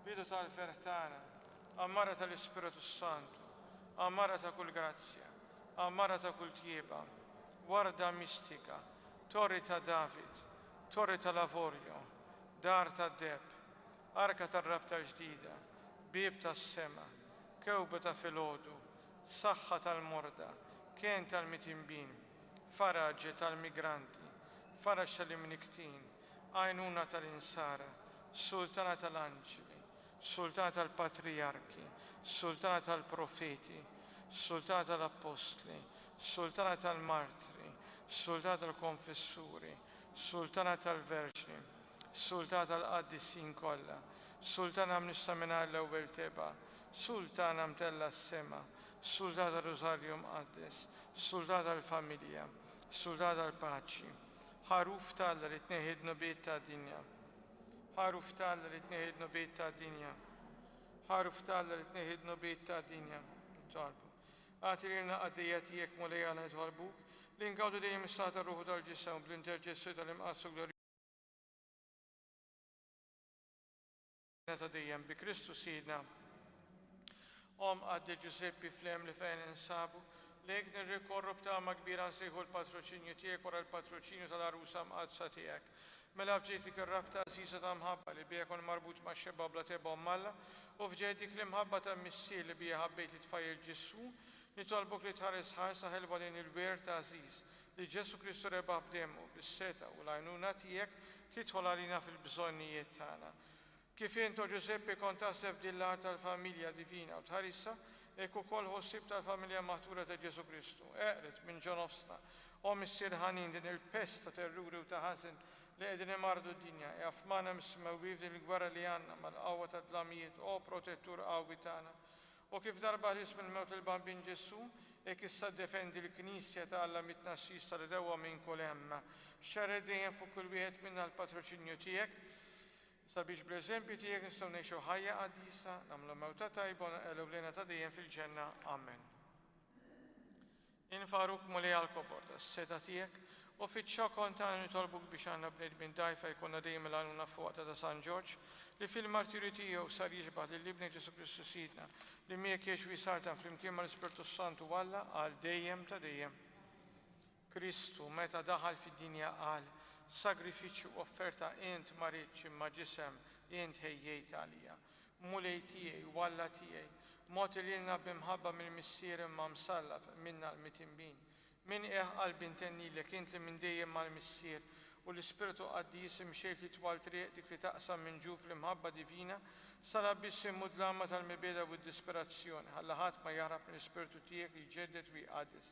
bidu tal-fertana, ammara tal-Ispiritu Santu, ammara ta' kull grazzja, ammara ta' kull tjieba, warda mistika, torri ta' David, torri ta' Lavorjo, dar ta' Deb, arka ta' rabta ġdida, bib ta' sema, kewba ta' filodu, saħħa tal-morda, kien tal-mitimbin, faraġġi tal-migranti, farax tal-imniktin, għajnuna tal-insara, sultana tal-anġeli, sultana tal-patriarki, sultana tal-profeti, sultana tal-apostli, sultana tal-martri, sultana tal-konfessuri, sultana tal-verġni, sultana tal-qaddisin kollha, sultana mnissa mingħajr l-ewwel teba, sultana mtella s-sema, sultana tal-Rosarju mqaddes, sultana tal-familja, sultana tal-paċi, ħaruf tal li tneħidnu bejt ta' dinja, ħaruf tal li tneħidnu bejt ta' dinja, ħaruf tal li tneħidnu bejt ta' dinja, tolbu. Għati li l-naqadija tijek mulej għana tolbu, li ngawdu dejjem is-sata ruħu tal-ġisem bl-interġessu tal-imqassu glorju ta' dejjem bi Kristu Sidna. Om għaddi Giuseppi flem li fejn insabu, lejk nirrikorru b'tama kbira nsejħu l-patroċinju tiegħek wara l-patroċinju tal-arusa mqadsa tiegħek. Mela fġejtik ir-rabta għażiża ta' mħabba li bija kon marbut ma' xebba bla teba Malla u fġejtik li mħabba ta' missier li bija ħabbejt li tfajjel Ġessu, nitolbok li tħares ħarsa ħelba lejn il-wer ta' Aziz li Ġesu Kristu rebaħ b'demmu bis-seta u l-għajnuna tiegħek tidħol għalina fil-bżonnijiet tagħna. Kif intu Giuseppe kont taslef dillar tal-familja divina u tħarissa, ek ukoll ħossib tal-familja maħtura ta' Ġesu Kristu. Eqret minn ġonofsna, u missier ħanin din il-pest ta' terruri u ta' ħażin li qegħdin imardu d-dinja, jafmana mis-smewwif din il-gwerra li għandna mal-qawwa ta' dlamijiet u protettur qawwi tagħna. U kif darba ħlis mill-mewt il-bambin Ġesu, ek issa defendi l-Knisja ta' Alla mit-nassista li dewwa minn kull hemma. Xarred dejjem fuq kull wieħed minna l-patroċinju tiegħek, sabiex bl-eżempju tiegħek nistgħu ngħixu ħajja qaddisa, nagħmlu mewta tajba u lejna ta' dejjem fil-ġenna. Amen. Infaruk mulej għal-kobor tas-seta tiegħek u fiċ-xokk kontana nitolbuk biex għandna bnedmin dajfa jkollna dejjem il-għanuna fuqta ta' San Ġorġ li fil-martirju tiegħu sar jiġbad lill-Ibni Ġesu Kristu Sidna li miegħek jgħix wisartan flimkien mal-Ispirtu Santu Alla għal dejjem ta' dejjem. Kristu meta daħal fid-dinja qal sagrifiċċju offerta int maritx imma ġisem int ħejjejt għalija. Mulej tiegħi u Alla tiegħi, mod li lna bimħabba mill-missier imma msallab minna l-mitimbin. Min qalbi ntennilek int li minn dejjem mal-missier u l-Ispiritu Qaddis imxejt li twal triq dik li taqsam minn ġuf l-imħabba divina sala biss mudlama tal-mibeda u d-disperazzjoni ħalla ħadd ma jaħrab mill-Ispiritu tiegħek li jġeddet u jqaddis.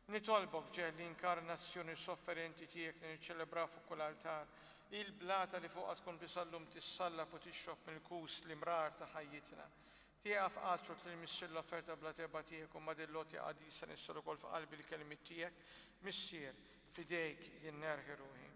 Nitolbok ġeħ l-inkarnazzjoni sofferenti tiegħek li niċċelebraw fuq kull altar, il-blata li fuqha tkun bisallum tissallab u tixrob mill-kus li mrar ta' ħajjitna. Tieqaf qatruk li missier l-offerta bla teba tiegħek u madilloti qadisa nissol ukoll f'qalbi l-kelmiet tiegħek, missier fidejk jinnerħi ruħi.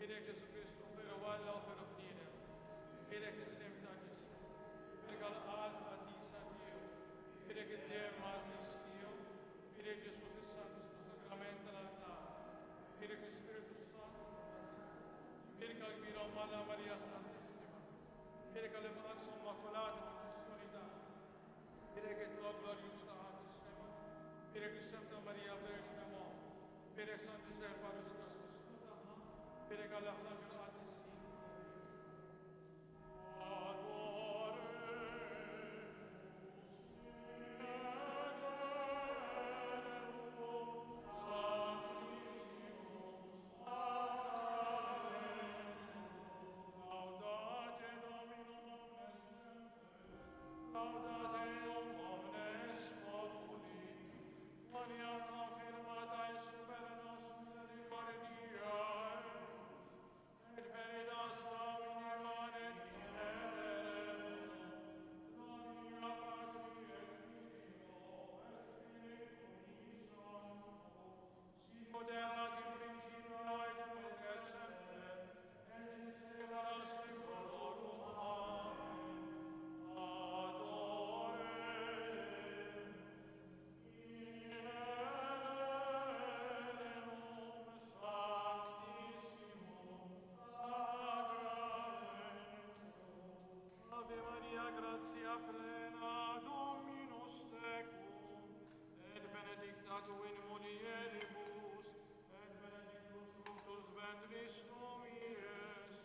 Fidek Ġesu Kristu veru Alla u veru bniedem. Fidek is-sem ta' ġismu. Fidek għal-qalb għaddisa tiegħu. Fidek id-dem mażis tiegħu. Fidek Ġesu fis-Santu Sakrament tal-altar. Fidek l-Ispiritu Santu. Fidek għal-kbira Umana Marija Santissima. Fidek għal-Imqadsu Immakolata Konċessjoni tagħha. Fidek it-tlob glorjuż tagħha fis-sema. Fidek is-sem ta' Marija Verġine Mom. Fidek Sant Ġisef Parus Kristus tagħha. Fidek għall-Aflaġġu l-Qaddissin. Ave Maria, gratia plena, Dominus tecum, et benedicta tu in mulieribus, et benedictus fructus ventris tumi, Iesus.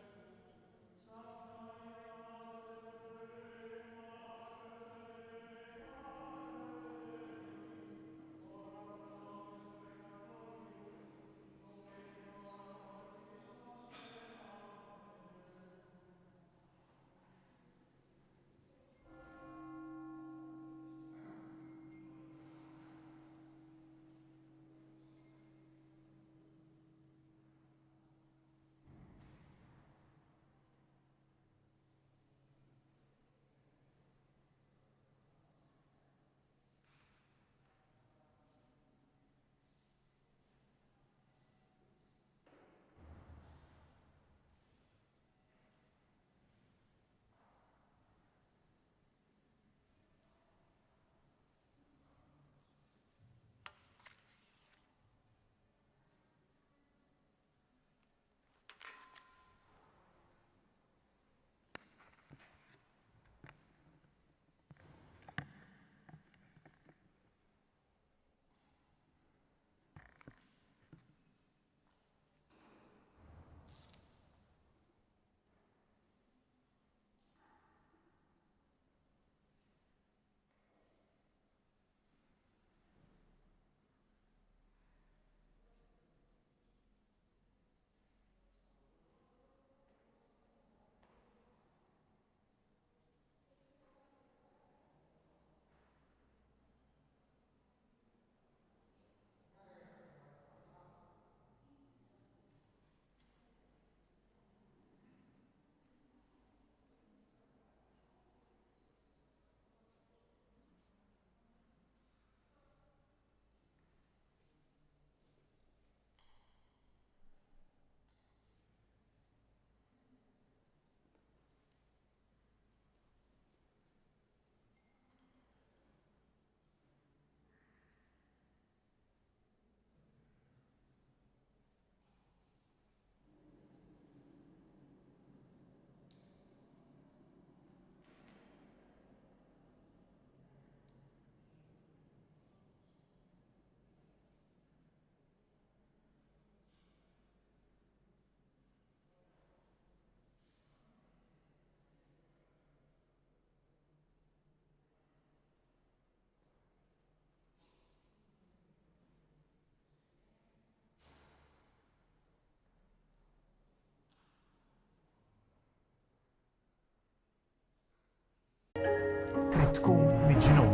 tkun miġnun.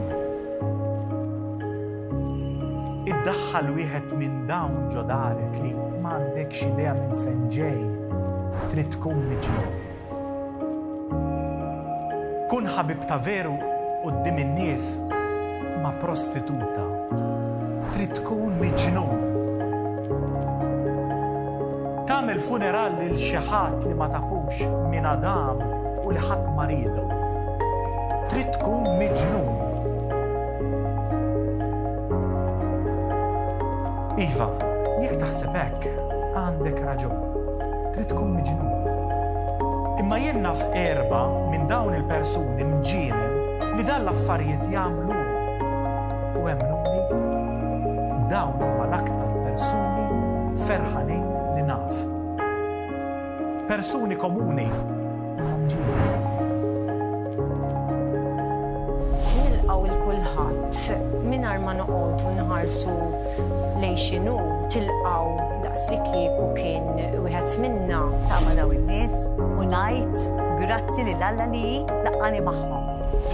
Iddaħħal wieħed minn dawn ġo darek li m'għandekx idea minn fejn ġej, trid tkun miġnun. Kun ħabib ta' veru quddiem in-nies ma' prostituta, trid tkun miġnun. tagħmel funeral lil xi ħadd li ma tafux min Adam u li ħadd maridu. Trid tkun miġnun. Iva, jekk taħseb hekk, għandek raġun. Trid tkun miġnun. Imma jien naf erba' minn dawn il-persuni mġienen li dan l-affarijiet jagħmlu. U hemmnuni, dawn huma l-aktar persuni ferħanin li naf. Persuni komuni huma mġienen. Nilqgħu il-kulħadd mingħajr ma noqogħdu nħarsu lejn x'inhu tilqgħu daqs li kieku kien wieħed minna. Tama daw in-nies u ngħid grazzi lil Alla li laqqani magħhom.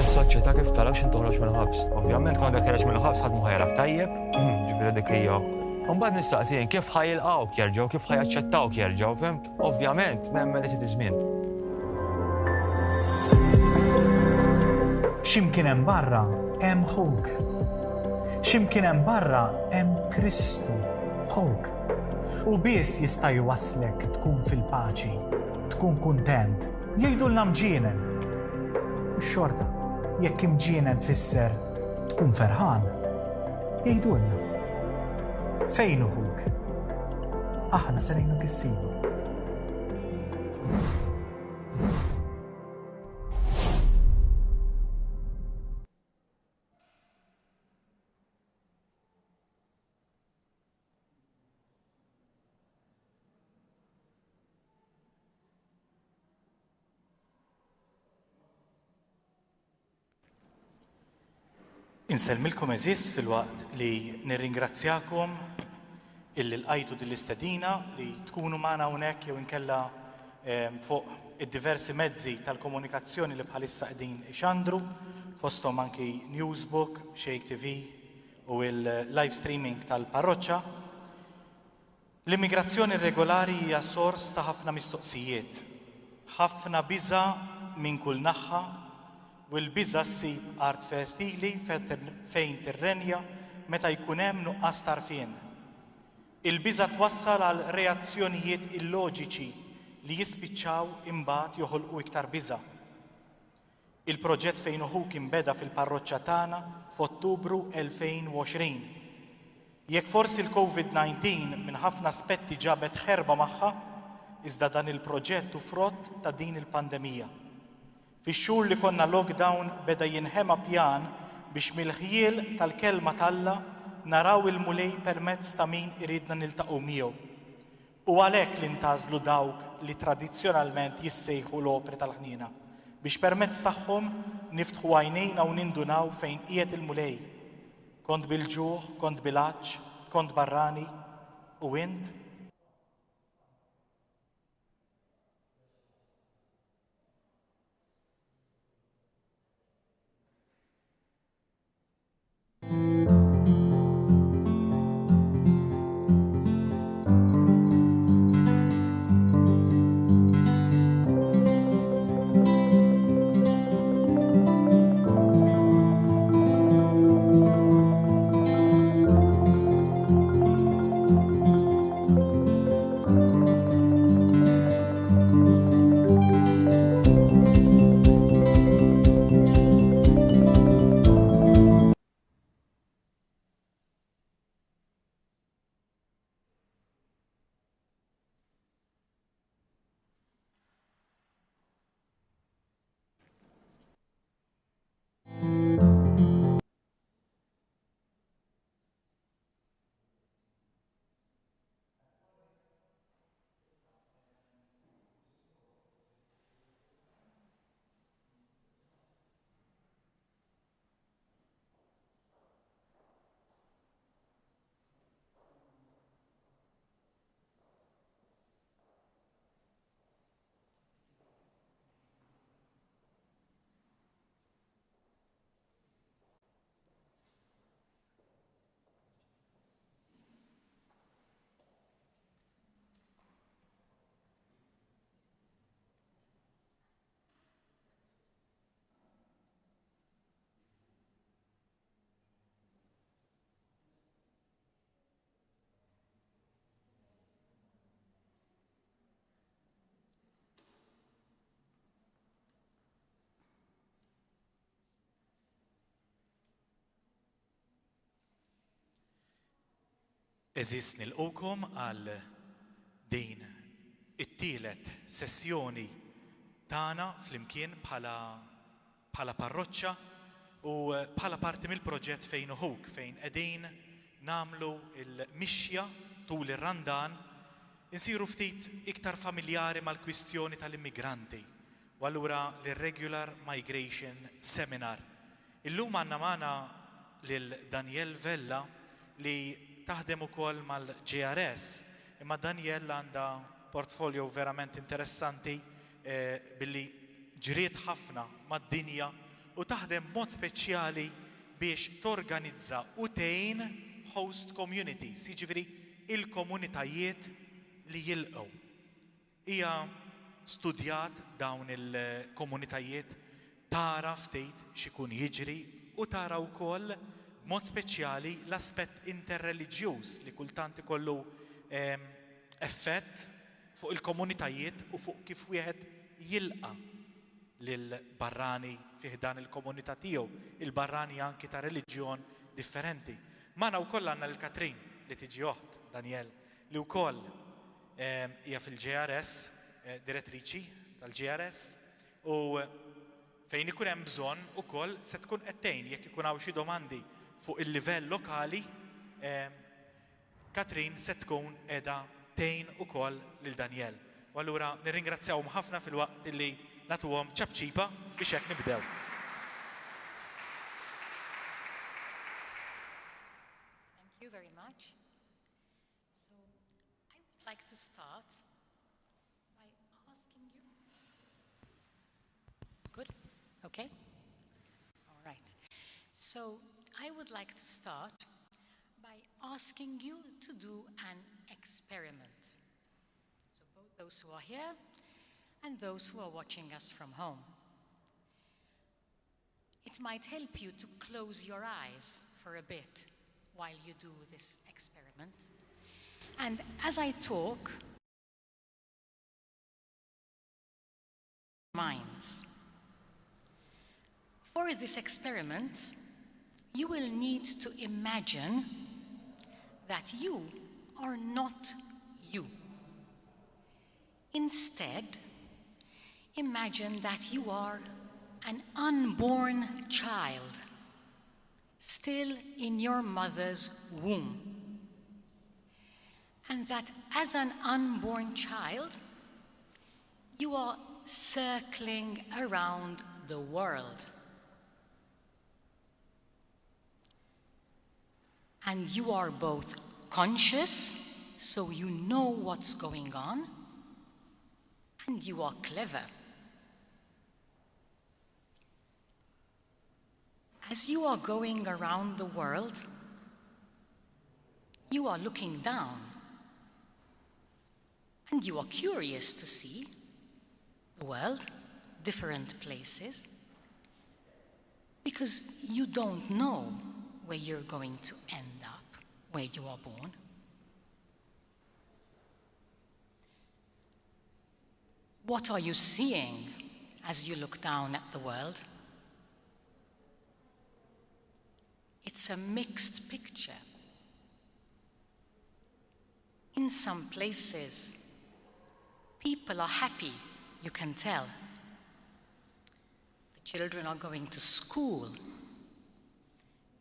Is-soċjetà kif tarax inti toħroġ mill-ħabs. Ovvjament kont dak ħereġ mill-ħabs ħadd ma ħajrak tajjeb, ġifieri dik hija. Mbagħad nistaqsien kif ħajilqgħuk jerġgħu, kif ħajaċċettawk jerġgħu, fimt? Ovvjament nemmen li trid iżmien. X'imkien hemm barra hemm Hug. X'imkien hemm barra hemm Kristu, Hug. U biss jista' jwaslek tkun fil-paċi, tkun kuntent. Jgħidulna mġienen. U x-xorta, jekk imġienen tfisser tkun ferħan. Jgħidulna. Fejn hu Hug? Aħna se ngħinu kissibu. Insellmilkom eżis fil-waqt li nirringrazzjakom illi lqajtu din l-istedina li tkunu magħna hawnhekk jew inkella fuq id-diversi mezzi tal-komunikazzjoni li bħalissa qegħdin ixandru fosthom anki Newsbook, Shake TV u l-live streaming tal-parroċċa. L-immigrazzjoni regolari hija sors ta' ħafna mistoqsijiet, ħafna biża' minn kull naħa u l-biża' ssib art fertili fejn tirrenja meta jkun hemm nuqqas tarfien. Il-biża' twassal għal reazzjonijiet illoġiċi li jispiċċaw imbagħad joħolqu iktar biża'. Il-proġett fejn Hug inbeda fil-parroċċa tagħna f'Ottubru 2020. Jekk forsi l-COVID-19 minn ħafna aspetti ġabet ħerba magħha, iżda dan il-proġett hu frott ta' din il-pandemija. Fix-xhur li konna lockdown beda jinħema pjan biex mill-ħjiel tal-kelma t'Alla naraw il-mulej permezz ta' min iridna niltaqgħu miegħu. U għalhekk li ntażlu dawk li tradizzjonalment jissejħu l-opri tal-ħniena biex permezz tagħhom niftħu għajnejna u nindunaw fejn qiegħed il-mulej. Kont bil-ġuħ, kont bil-għaġġ, kont barrani u int Eżis nilqukom għal din it-tielet sessjoni tagħna flimkien bħala parroċċa u bħala parti mill-proġett fejn uħuk fejn qegħdin nagħmlu l-mixja tul ir-randan insiru ftit iktar familjari mal-kwistjoni tal-immigranti u allura l-Regular Migration Seminar. Illum għandna magħna lil Danielle Vella li taħdem ukoll mal-GRS, imma Danielle għandha portfolio verament interessanti billi ġriet ħafna mad-dinja u taħdem mod speċjali biex torganizza u tgħin host communities, jiġifieri il-komunitajiet li jilqgħu. Hija studjat dawn il-komunitajiet, tara ftit x'ikun jiġri u tara wkoll mod speċjali l-aspett interreliġjuż li kultant ikollu effett fuq il-komunitajiet u fuq kif wieħed jilqa' lil barrani fih dan il-komunità tiegħu, il-barrani anki ta' reliġjon differenti. Magħna wkoll għandna l-Katrin li tiġi oħt Danielle li wkoll hija fil-GRS, direttriċi tal-GRS u fejn ikun hemm bżonn ukoll se tkun qed tgħin jekk ikun hawn xi domandi fuq il-livell lokali, Katrin se tkun qiegħda tgħin ukoll lil Danielle. U allura nirringrazzjawhom ħafna fil-waqt li nagħtuhom ċabċipa biex hekk nibdew. Thank you very much. So I would like to start by asking you. Good? Okay? All right. So I would like to start by asking you to do an experiment. So both those who are here and those who are watching us from home. It might help you to close your eyes for a bit while you do this experiment. And as I talk, minds. For this experiment, you will need to imagine that you are not you. Instead, imagine that you are an unborn child, still in your mother's womb. And that as an unborn child, you are circling around the world. And you are both conscious, so you know what's going on, and you are clever. As you are going around the world, you are looking down, and you are curious to see the world, different places, because you don't know where you're going to end up, where you are born. What are you seeing as you look down at the world? It's a mixed picture. In some places, people are happy, you can tell. The children are going to school.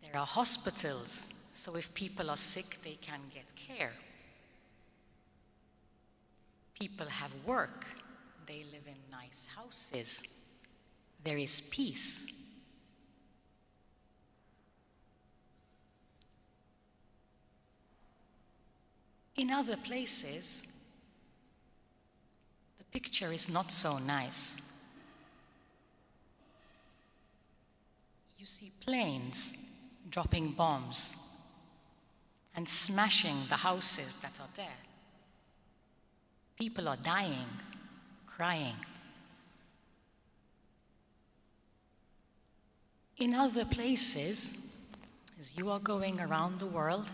There are hospitals, so if people are sick, they can get care. People have work. They live in nice houses. There is peace. In other places, the picture is not so nice. You see planes dropping bombs and smashing the houses that are there. People are dying, crying. In other places, as you are going around the world,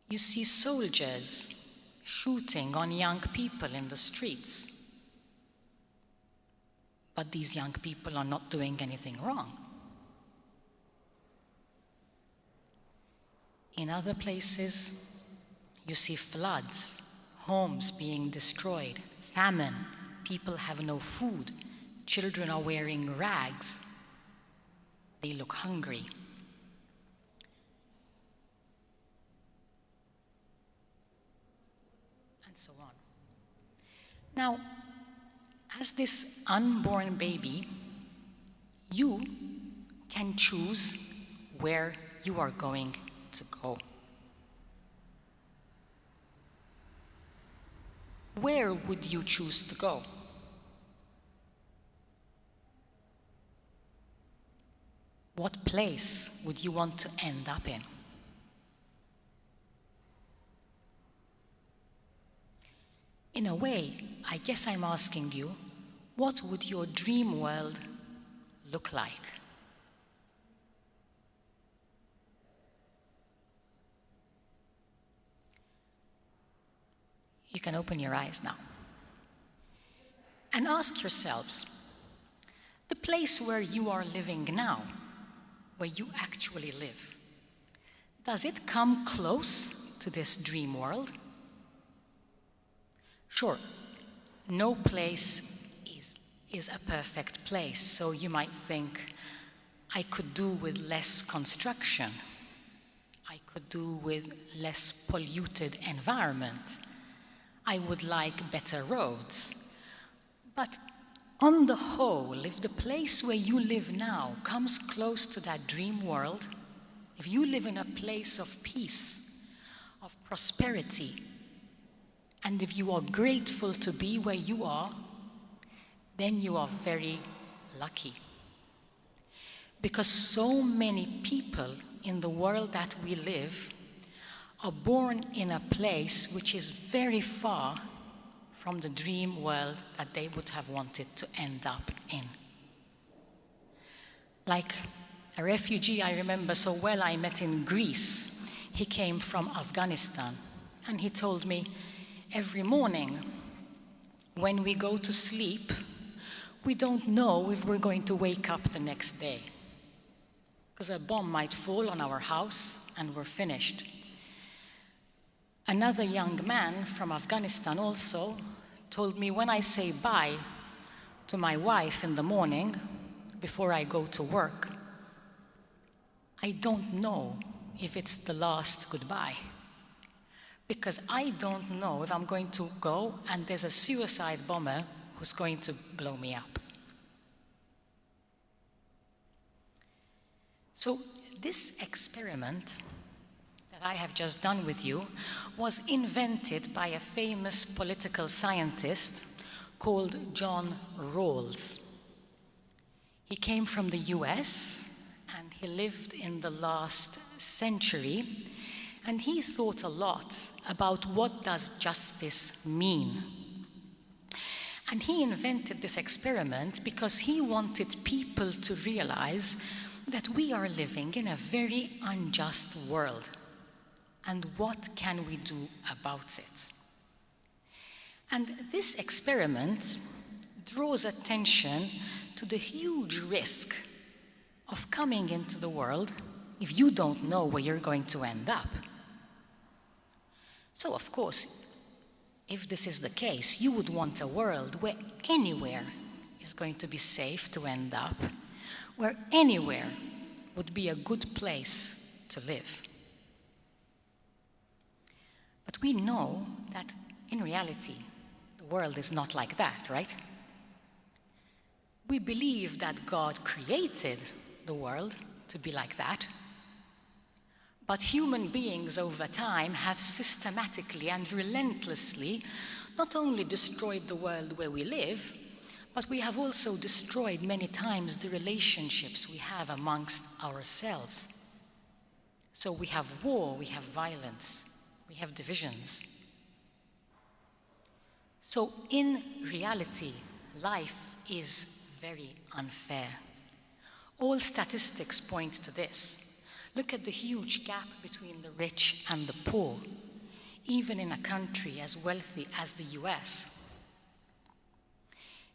you see soldiers shooting on young people in the streets. But these young people are not doing anything wrong. In other places, you see floods, homes being destroyed, famine, people have no food, children are wearing rags, they look hungry. And so on. Now, as this unborn baby, you can choose where you are going to go. Where would you choose to go? What place would you want to end up in? In a way, I guess I'm asking you, what would your dream world look like? You can open your eyes now and ask yourselves, the place where you are living now, where you actually live, does it come close to this dream world? Sure, no place is a perfect place, so you might think, I could do with less construction, I could do with less polluted environment, I would like better roads. But on the whole, if the place where you live now comes close to that dream world, if you live in a place of peace, of prosperity, and if you are grateful to be where you are, then you are very lucky. Because so many people in the world that we live are born in a place which is very far from the dream world that they would have wanted to end up in. Like a refugee I remember so well I met in Greece. He came from Afghanistan, and he told me, every morning when we go to sleep, we don't know if we're going to wake up the next day, because a bomb might fall on our house and we're finished. Another young man from Afghanistan also told me, when I say bye to my wife in the morning before I go to work, I don't know if it's the last goodbye, because I don't know if I'm going to go and there's a suicide bomber who's going to blow me up. So this experiment that I have just done with you was invented by a famous political scientist called John Rawls. He came from the US and he lived in the last century, and he thought a lot about what does justice mean. And he invented this experiment because he wanted people to realize that we are living in a very unjust world. And what can we do about it? And this experiment draws attention to the huge risk of coming into the world if you don't know where you're going to end up. So, of course, if this is the case, you would want a world where anywhere is going to be safe to end up, where anywhere would be a good place to live. But we know that in reality, the world is not like that, right? We believe that God created the world to be like that, but human beings over time have systematically and relentlessly not only destroyed the world where we live, but we have also destroyed many times the relationships we have amongst ourselves. So we have war, we have violence, we have divisions. So in reality, life is very unfair. All statistics point to this. Look at the huge gap between the rich and the poor, even in a country as wealthy as the US.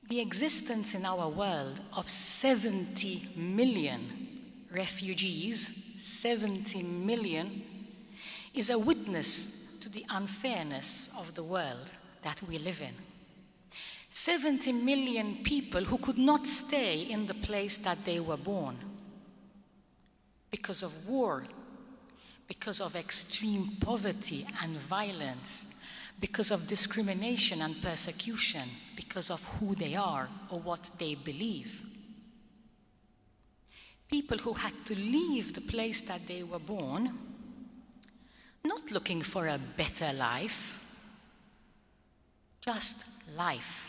The existence in our world of 70 million refugees, 70 million, is a witness to the unfairness of the world that we live in. 70 million people who could not stay in the place that they were born because of war, because of extreme poverty and violence, because of discrimination and persecution, because of who they are or what they believe. People who had to leave the place that they were born, not looking for a better life, just life.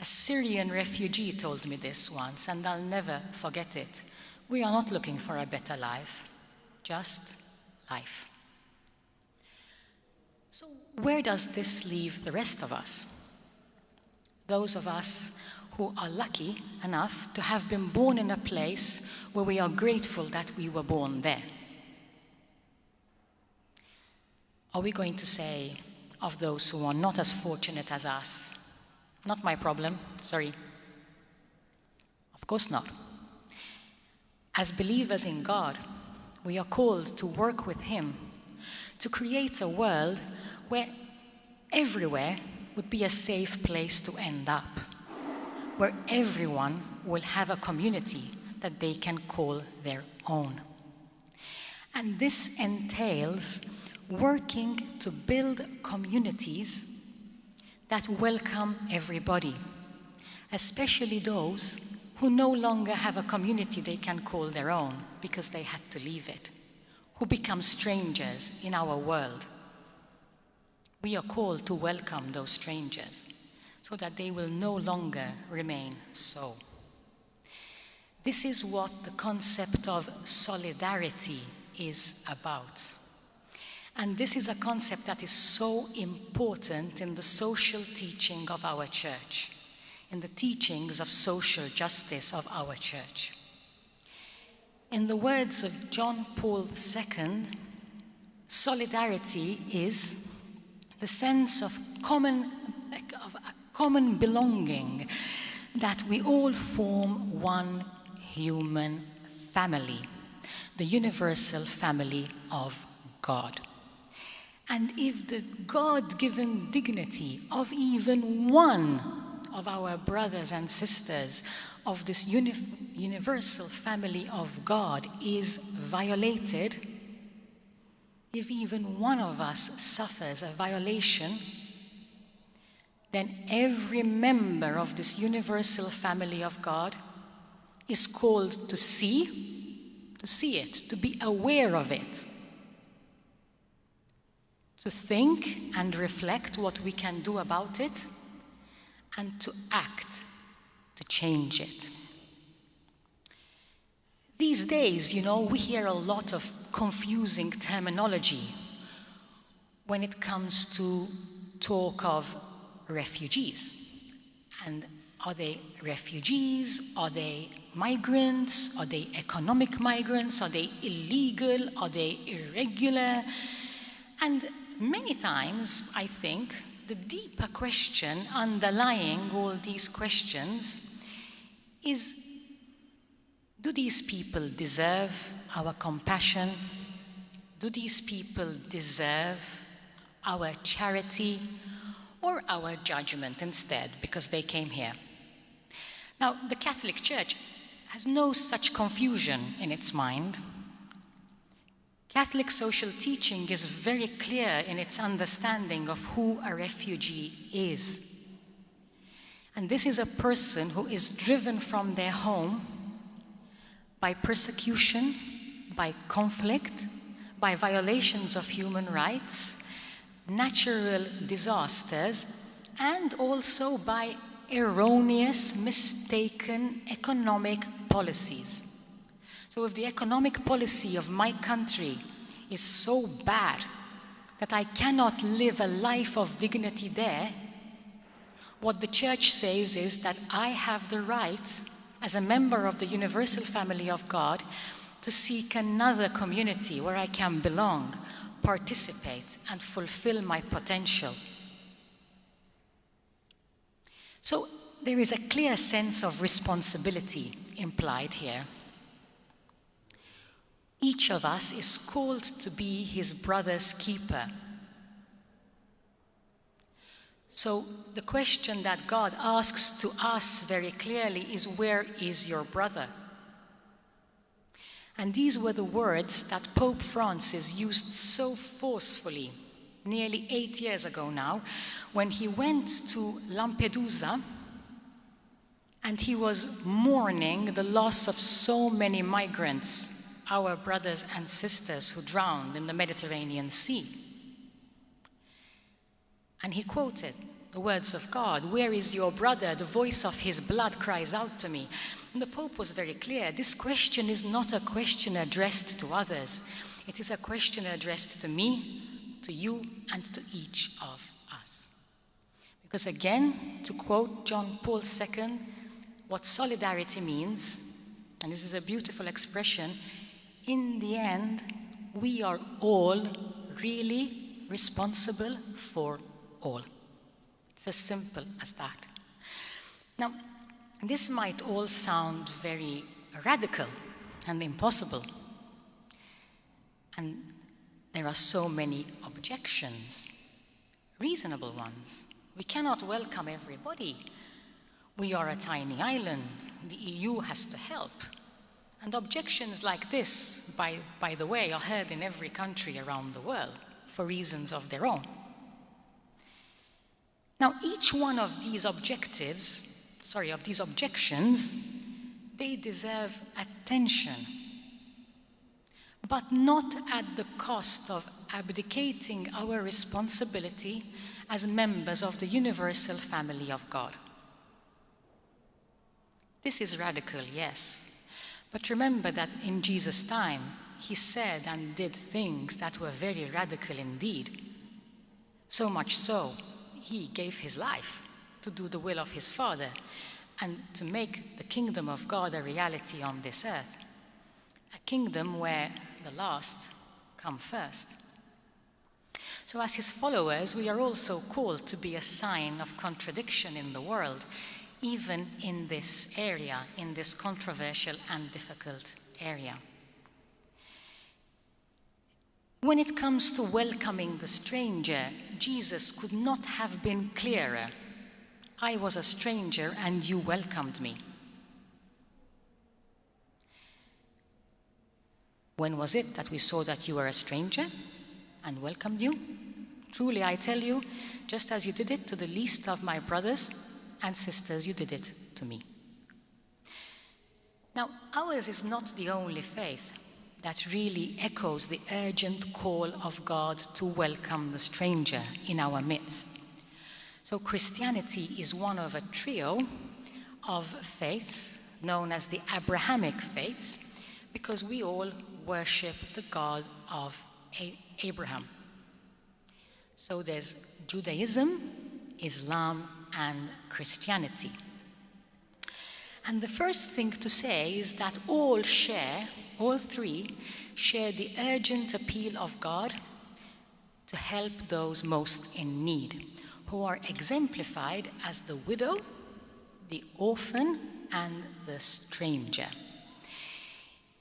A Syrian refugee told me this once, and I'll never forget it. We are not looking for a better life, just life. So where does this leave the rest of us? Those of us who are lucky enough to have been born in a place where we are grateful that we were born there. Are we going to say of those who are not as fortunate as us, not my problem, sorry? Of course not. As believers in God, we are called to work with Him to create a world where everywhere would be a safe place to end up, where everyone will have a community that they can call their own. And this entails working to build communities that welcome everybody, especially those who no longer have a community they can call their own because they had to leave it, who become strangers in our world. We are called to welcome those strangers so that they will no longer remain so. This is what the concept of solidarity is about. And this is a concept that is so important in the social teaching of our church, in the teachings of social justice of our church. In the words of John Paul II, solidarity is the sense of a common belonging, that we all form one human family, the universal family of God. And if the God-given dignity of even one of our brothers and sisters of this universal family of God is violated, if even one of us suffers a violation, then every member of this universal family of God is called to see it, to be aware of it, to think and reflect what we can do about it, and to act to change it. These days, we hear a lot of confusing terminology when it comes to talk of refugees. And are they refugees? Are they migrants? Are they economic migrants? Are they illegal? Are they irregular? And many times, I think, the deeper question underlying all these questions is, do these people deserve our compassion? Do these people deserve our charity or our judgment instead, because they came here? Now, the Catholic Church has no such confusion in its mind. Catholic social teaching is very clear in its understanding of who a refugee is. And this is a person who is driven from their home by persecution, by conflict, by violations of human rights, natural disasters, and also by erroneous, mistaken economic policies. So if the economic policy of my country is so bad that I cannot live a life of dignity there, what the church says is that I have the right, as a member of the universal family of God, to seek another community where I can belong, participate, and fulfill my potential. So there is a clear sense of responsibility implied here. Each of us is called to be his brother's keeper. So the question that God asks to us very clearly is, where is your brother? And these were the words that Pope Francis used so forcefully nearly 8 years ago now, when he went to Lampedusa and he was mourning the loss of so many migrants, our brothers and sisters who drowned in the Mediterranean Sea. And he quoted the words of God, "Where is your brother? The voice of his blood cries out to me." And the Pope was very clear. This question is not a question addressed to others. It is a question addressed to me, to you, and to each of us. Because again, to quote John Paul II, what solidarity means, and this is a beautiful expression, in the end, we are all really responsible for all. It's as simple as that. Now, this might all sound very radical and impossible. And there are so many objections, reasonable ones. We cannot welcome everybody. We are a tiny island. The EU has to help. And objections like this, by the way, are heard in every country around the world for reasons of their own. Now, each one of these objectives, of these objections, they deserve attention, but not at the cost of abdicating our responsibility as members of the universal family of God. This is radical, yes, but remember that in Jesus' time, he said and did things that were very radical indeed. So much so, he gave his life to do the will of his Father and to make the kingdom of God a reality on this earth, a kingdom where the last come first. So as his followers, we are also called to be a sign of contradiction in the world, even in this area, in this controversial and difficult area. When it comes to welcoming the stranger, Jesus could not have been clearer. I was a stranger and you welcomed me. When was it that we saw that you were a stranger and welcomed you? Truly, I tell you, just as you did it to the least of my brothers and sisters, you did it to me. Now, ours is not the only faith that really echoes the urgent call of God to welcome the stranger in our midst. So Christianity is one of a trio of faiths known as the Abrahamic faiths, because we all worship the God of Abraham. So there's Judaism, Islam, and Christianity. And the first thing to say is that all three share the urgent appeal of God to help those most in need, who are exemplified as the widow, the orphan, and the stranger.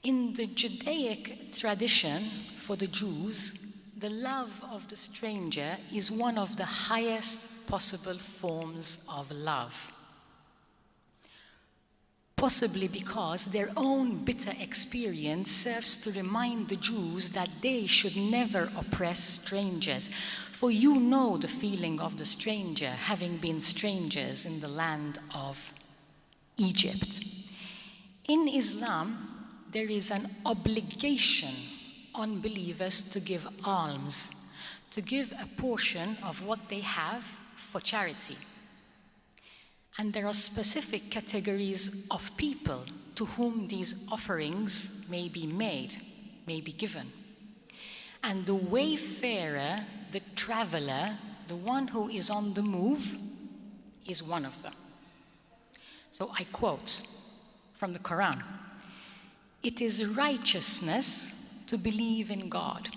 In the Judaic tradition for the Jews, the love of the stranger is one of the highest possible forms of love. Possibly because their own bitter experience serves to remind the Jews that they should never oppress strangers. For you know the feeling of the stranger, having been strangers in the land of Egypt. In Islam, there is an obligation on believers to give alms, to give a portion of what they have for charity. And there are specific categories of people to whom these offerings may be made, may be given. And the wayfarer, the traveler, the one who is on the move, is one of them. So I quote from the Quran, "It is righteousness to believe in God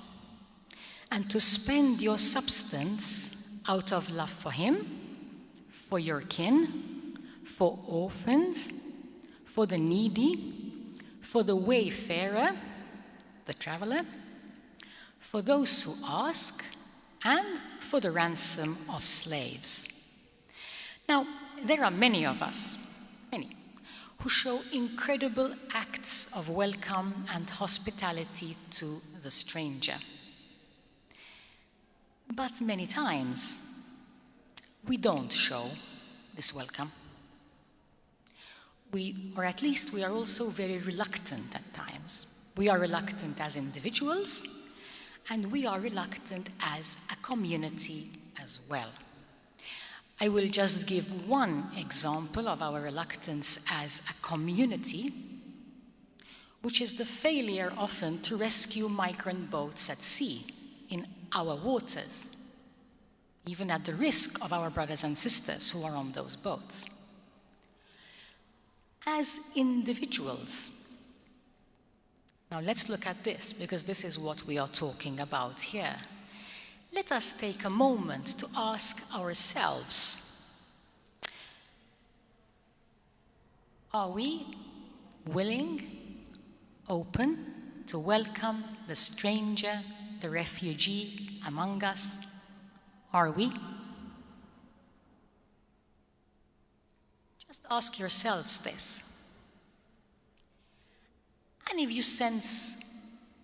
and to spend your substance out of love for Him, for your kin, for orphans, for the needy, for the wayfarer, the traveler, for those who ask, and for the ransom of slaves. Now, there are many of us, many, who show incredible acts of welcome and hospitality to the stranger. But many times, we don't show this welcome. Or at least we are also very reluctant at times. We are reluctant as individuals, and we are reluctant as a community as well. I will just give one example of our reluctance as a community, which is the failure often to rescue migrant boats at sea in our waters, even at the risk of our brothers and sisters who are on those boats. As individuals, now let's look at this, because this is what we are talking about here. Let us take a moment to ask ourselves, are we willing, open to welcome the stranger, the refugee among us? Are we? Just ask yourselves this. And if you sense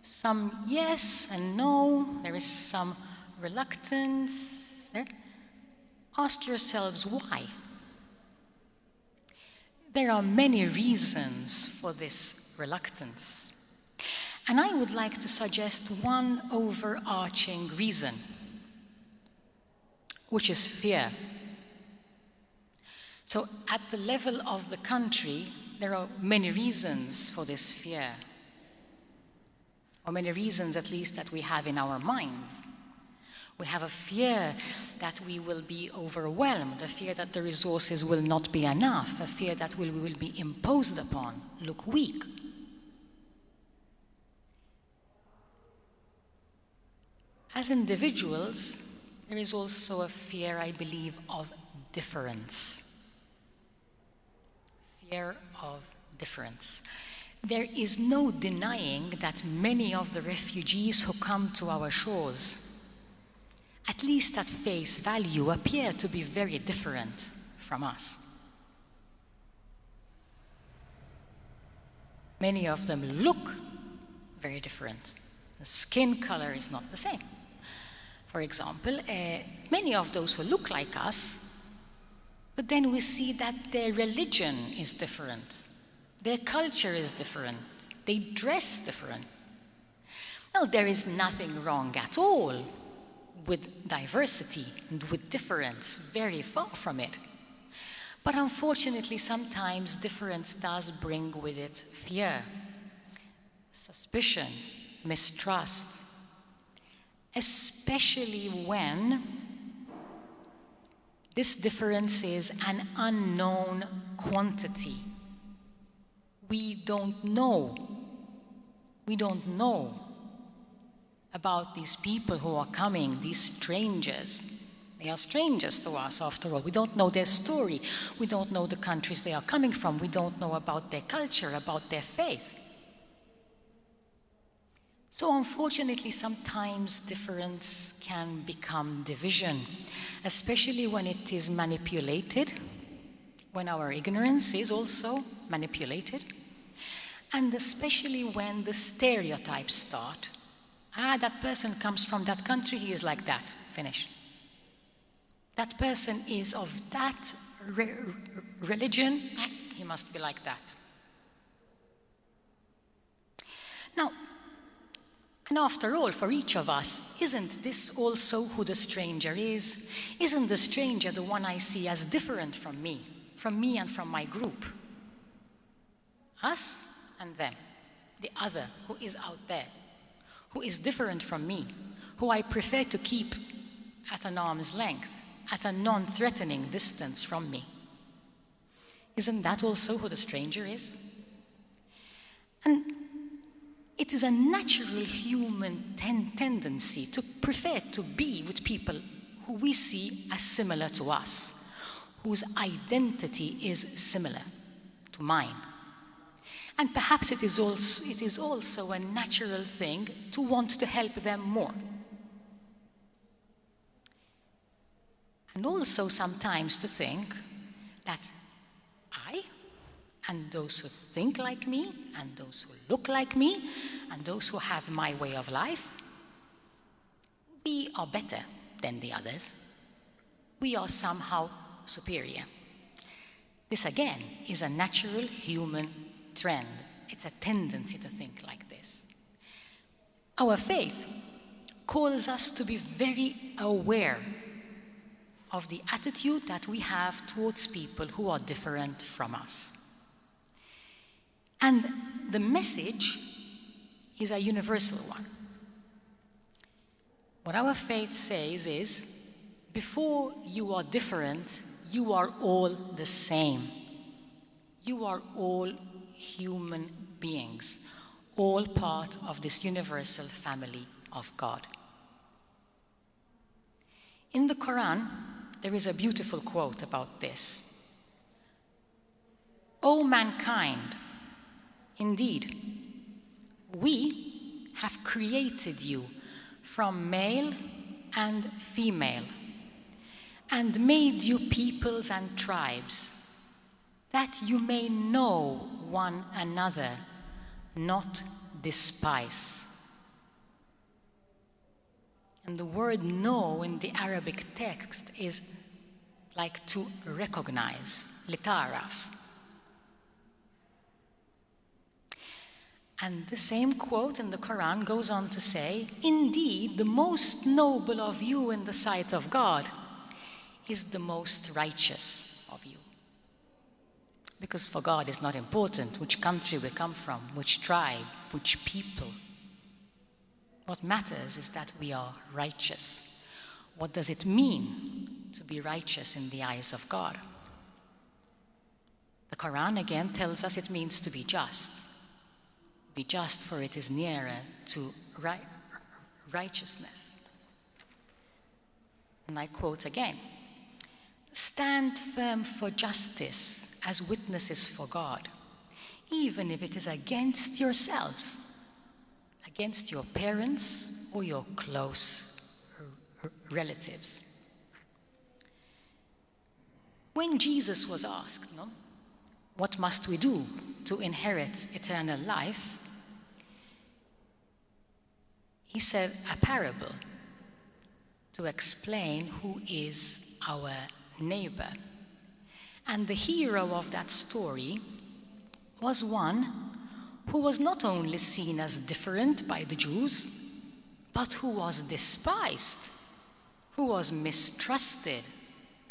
some yes and no, there is some reluctance, ask yourselves why. There are many reasons for this reluctance. And I would like to suggest one overarching reason, which is fear. So at the level of the country, there are many reasons for this fear, or many reasons at least that we have in our minds. We have a fear that we will be overwhelmed, a fear that the resources will not be enough, a fear that we will be imposed upon, look weak. As individuals, there is also a fear, I believe, of difference. Fear of difference. There is no denying that many of the refugees who come to our shores, at least at face value, appear to be very different from us. Many of them look very different. The skin color is not the same. For example, many of those who look like us, but then we see that their religion is different. Their culture is different. They dress different. Now, there is nothing wrong at all with diversity and with difference, very far from it. But unfortunately, sometimes difference does bring with it fear, suspicion, mistrust, especially when this difference is an unknown quantity. We don't know about these people who are coming, these strangers. They are strangers to us, after all. We don't know their story. We don't know the countries they are coming from. We don't know about their culture, about their faith. So unfortunately, sometimes difference can become division, especially when it is manipulated, when our ignorance is also manipulated, and especially when the stereotypes start. That person comes from that country, he is like that, finish. That person is of that religion, he must be like that. Now, and after all, for each of us, isn't this also who the stranger is? Isn't the stranger the one I see as different from me and from my group? Us and them, the other who is out there, who is different from me, who I prefer to keep at an arm's length, at a non-threatening distance from me. Isn't that also who the stranger is? And it is a natural human tendency to prefer to be with people who we see as similar to us, whose identity is similar to mine. And perhaps it is also a natural thing to want to help them more. And also sometimes to think that I, and those who think like me, and those who look like me, and those who have my way of life, we are better than the others. We are somehow superior. This again is a natural human trend. It's a tendency to think like this. Our faith calls us to be very aware of the attitude that we have towards people who are different from us. And the message is a universal one. What our faith says is, before you are different, you are all the same. You are all human beings, all part of this universal family of God. In the Quran, there is a beautiful quote about this. O mankind, indeed, we have created you from male and female, and made you peoples and tribes, that you may know one another, not despise. And the word know in the Arabic text is like to recognize, litaraf. And the same quote in the Quran goes on to say, indeed, the most noble of you in the sight of God is the most righteous of you. Because for God it's not important which country we come from, which tribe, which people. What matters is that we are righteous. What does it mean to be righteous in the eyes of God? The Quran again tells us it means to be just. Be just, for it is nearer to righteousness. And I quote again, stand firm for justice as witnesses for God, even if it is against yourselves, against your parents or your close relatives. When Jesus was asked, what must we do to inherit eternal life? He said a parable to explain who is our neighbor. And the hero of that story was one who was not only seen as different by the Jews, but who was despised, who was mistrusted,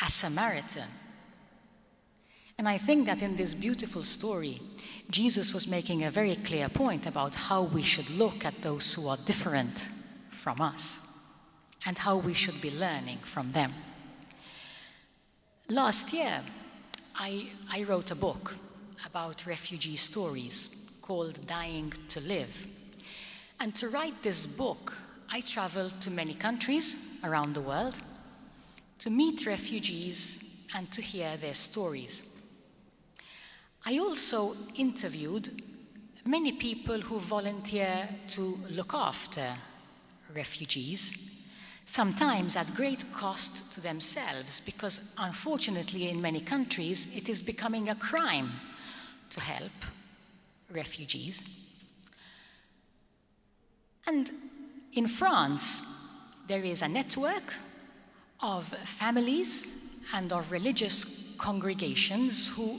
a Samaritan. And I think that in this beautiful story, Jesus was making a very clear point about how we should look at those who are different from us and how we should be learning from them. Last year, I wrote a book about refugee stories called Dying to Live. And to write this book, I traveled to many countries around the world to meet refugees and to hear their stories. I also interviewed many people who volunteer to look after refugees, sometimes at great cost to themselves, because unfortunately in many countries it is becoming a crime to help refugees. And in France, there is a network of families and of religious congregations who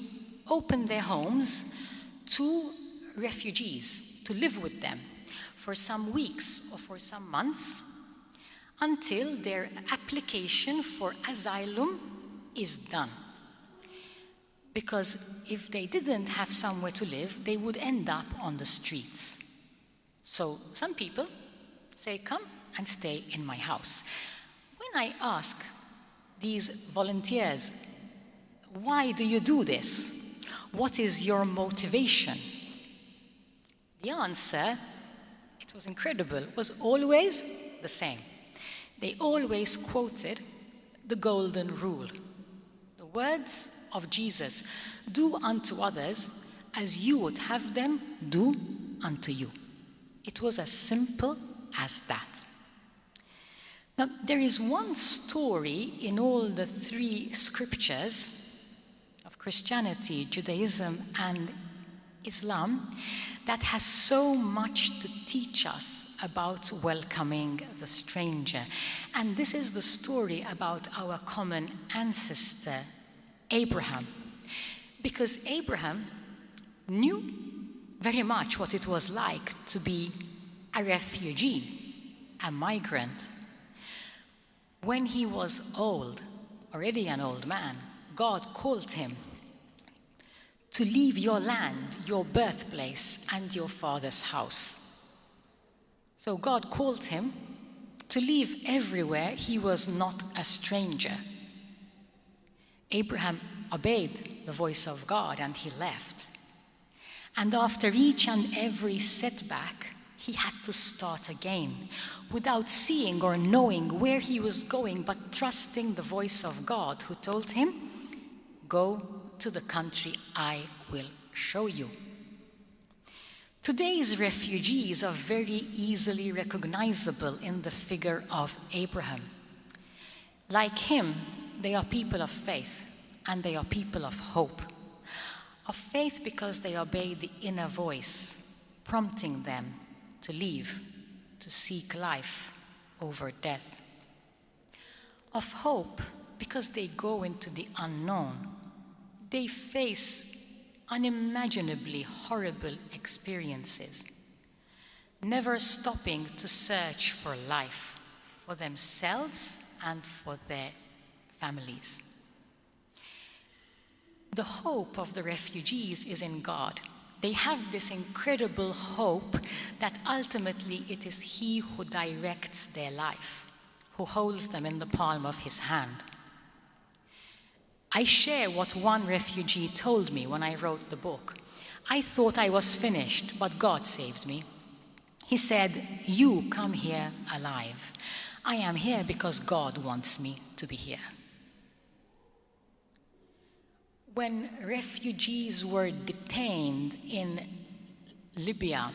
open their homes to refugees, to live with them for some weeks or for some months until their application for asylum is done. Because if they didn't have somewhere to live, they would end up on the streets. So some people say, come and stay in my house. When I ask these volunteers, why do you do this? What is your motivation? The answer, it was incredible, was always the same. They always quoted the golden rule, the words of Jesus, do unto others as you would have them do unto you. It was as simple as that. Now, there is one story in all the three scriptures of Christianity, Judaism, and Islam that has so much to teach us about welcoming the stranger. And this is the story about our common ancestor, Abraham. Because Abraham knew very much what it was like to be a refugee, a migrant. When he was old, already an old man, God called him to leave your land, your birthplace, and your father's house. So God called him to leave everywhere. He was not a stranger. Abraham obeyed the voice of God and he left. And after each and every setback, he had to start again, without seeing or knowing where he was going, but trusting the voice of God, who told him, "Go to the country I will show you." Today's refugees are very easily recognizable in the figure of Abraham. Like him, they are people of faith, and they are people of hope. Of faith because they obey the inner voice, prompting them to leave, to seek life over death. Of hope because they go into the unknown. They face unimaginably horrible experiences, never stopping to search for life, for themselves and for their families. The hope of the refugees is in God. They have this incredible hope that ultimately it is He who directs their life, who holds them in the palm of His hand. I share what one refugee told me when I wrote the book. I thought I was finished, but God saved me. He said, "You come here alive. I am here because God wants me to be here." When refugees were detained in Libya,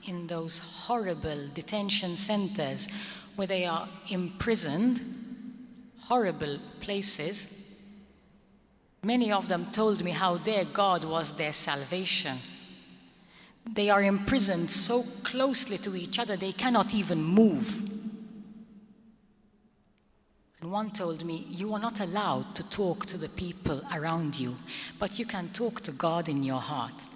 in those horrible detention centers where they are imprisoned, horrible places, many of them told me how their God was their salvation. They are imprisoned so closely to each other they cannot even move. And one told me, "You are not allowed to talk to the people around you, but you can talk to God in your heart."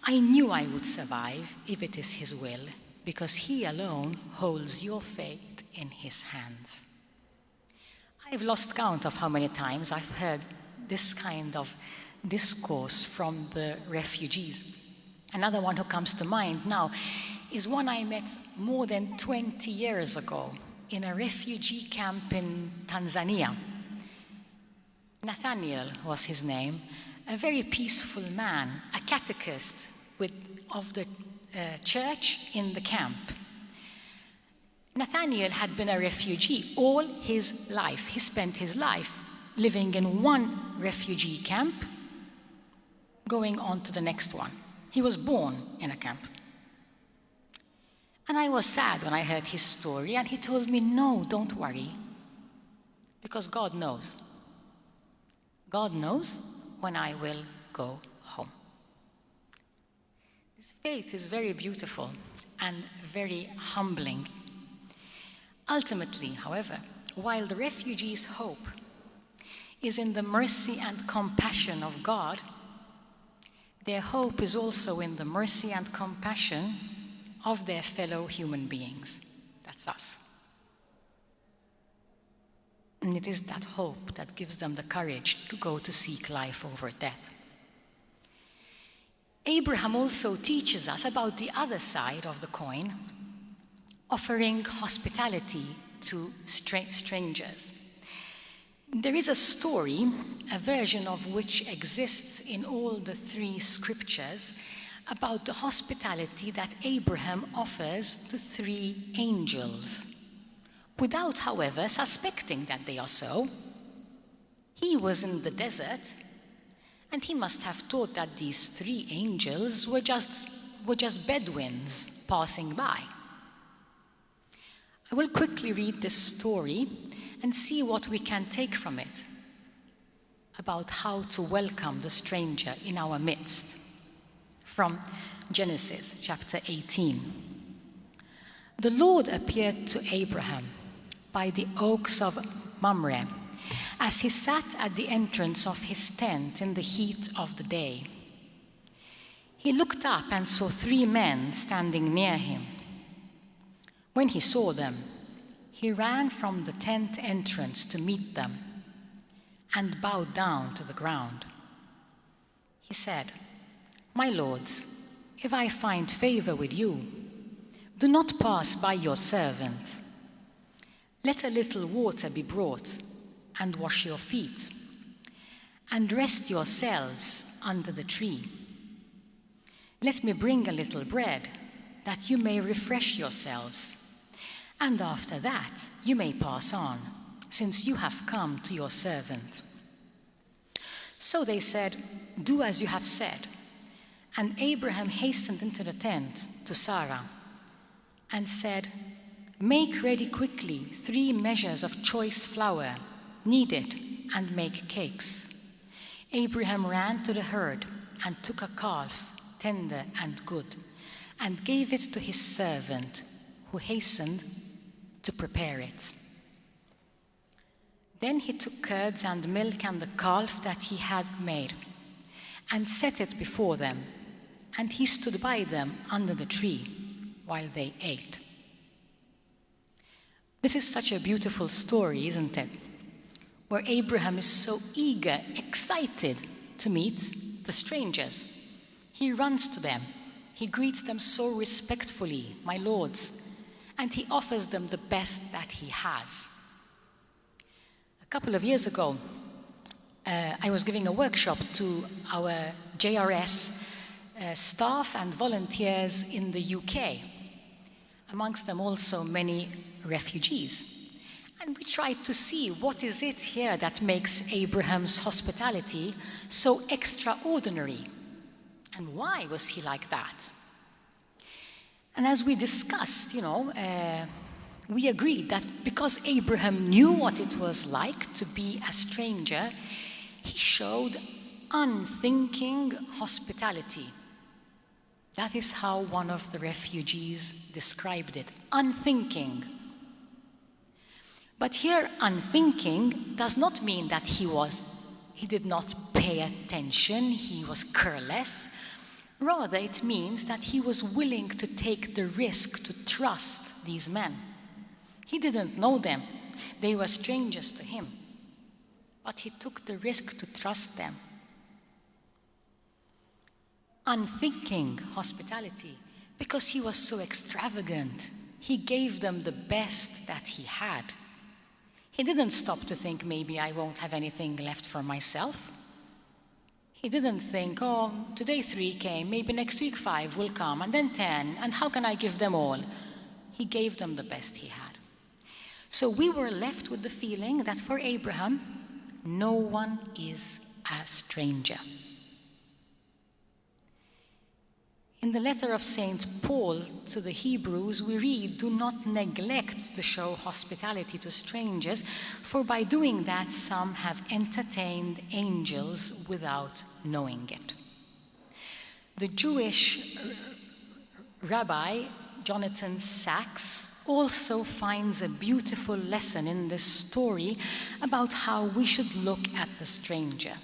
I knew I would survive if it is His will, because He alone holds your fate in His hands. I've lost count of how many times I've heard this kind of discourse from the refugees. Another one who comes to mind now is one I met more than 20 years ago in a refugee camp in Tanzania. Nathaniel was his name, a very peaceful man, a catechist of the church in the camp. Nathaniel had been a refugee all his life. He spent his life living in one refugee camp, going on to the next one. He was born in a camp. And I was sad when I heard his story, and he told me, "No, don't worry, because God knows. God knows when I will go home." This faith is very beautiful and very humbling. Ultimately, however, while the refugees' hope is in the mercy and compassion of God, their hope is also in the mercy and compassion of their fellow human beings. That's us. And it is that hope that gives them the courage to go to seek life over death. Abraham also teaches us about the other side of the coin, offering hospitality to strangers. There is a story, a version of which exists in all the three scriptures, about the hospitality that Abraham offers to three angels, without, however, suspecting that they are so. He was in the desert, And he must have thought that these 3 angels were just Bedouins passing by. I will quickly read this story and see what we can take from it about how to welcome the stranger in our midst. From Genesis chapter 18. The Lord appeared to Abraham by the oaks of Mamre as he sat at the entrance of his tent in the heat of the day. He looked up and saw 3 men standing near him. When he saw them, he ran from the tent entrance to meet them and bowed down to the ground. He said, "My lords, if I find favor with you, do not pass by your servant. Let a little water be brought and wash your feet, and rest yourselves under the tree. Let me bring a little bread, that you may refresh yourselves, and after that you may pass on, since you have come to your servant." So they said, "Do as you have said." And Abraham hastened into the tent to Sarah and said, "Make ready quickly 3 measures of choice flour, knead it, and make cakes." Abraham ran to the herd and took a calf, tender and good, and gave it to his servant, who hastened to prepare it. Then he took curds and milk and the calf that he had made, and set it before them, and he stood by them under the tree while they ate. This is such a beautiful story, isn't it? Where Abraham is so eager, excited to meet the strangers. He runs to them. He greets them so respectfully, "My lords," and he offers them the best that he has. A couple of years ago, I was giving a workshop to our JRS staff and volunteers in the UK, amongst them also many refugees. And we tried to see what is it here that makes Abraham's hospitality so extraordinary, and why was he like that? And as we discussed, we agreed that because Abraham knew what it was like to be a stranger, he showed unthinking hospitality. That is how one of the refugees described it, unthinking. But here, unthinking does not mean that he did not pay attention, he was careless. Rather, it means that he was willing to take the risk to trust these men. He didn't know them. They were strangers to him. But he took the risk to trust them. Unthinking hospitality, because he was so extravagant. He gave them the best that he had. He didn't stop to think, maybe I won't have anything left for myself. He didn't think, oh, today 3 came, maybe next week 5 will come, and then 10, and how can I give them all? He gave them the best he had. So we were left with the feeling that for Abraham, no one is a stranger. In the letter of St. Paul to the Hebrews, we read, "Do not neglect to show hospitality to strangers, for by doing that some have entertained angels without knowing it." The Jewish rabbi Jonathan Sacks also finds a beautiful lesson in this story about how we should look at the stranger.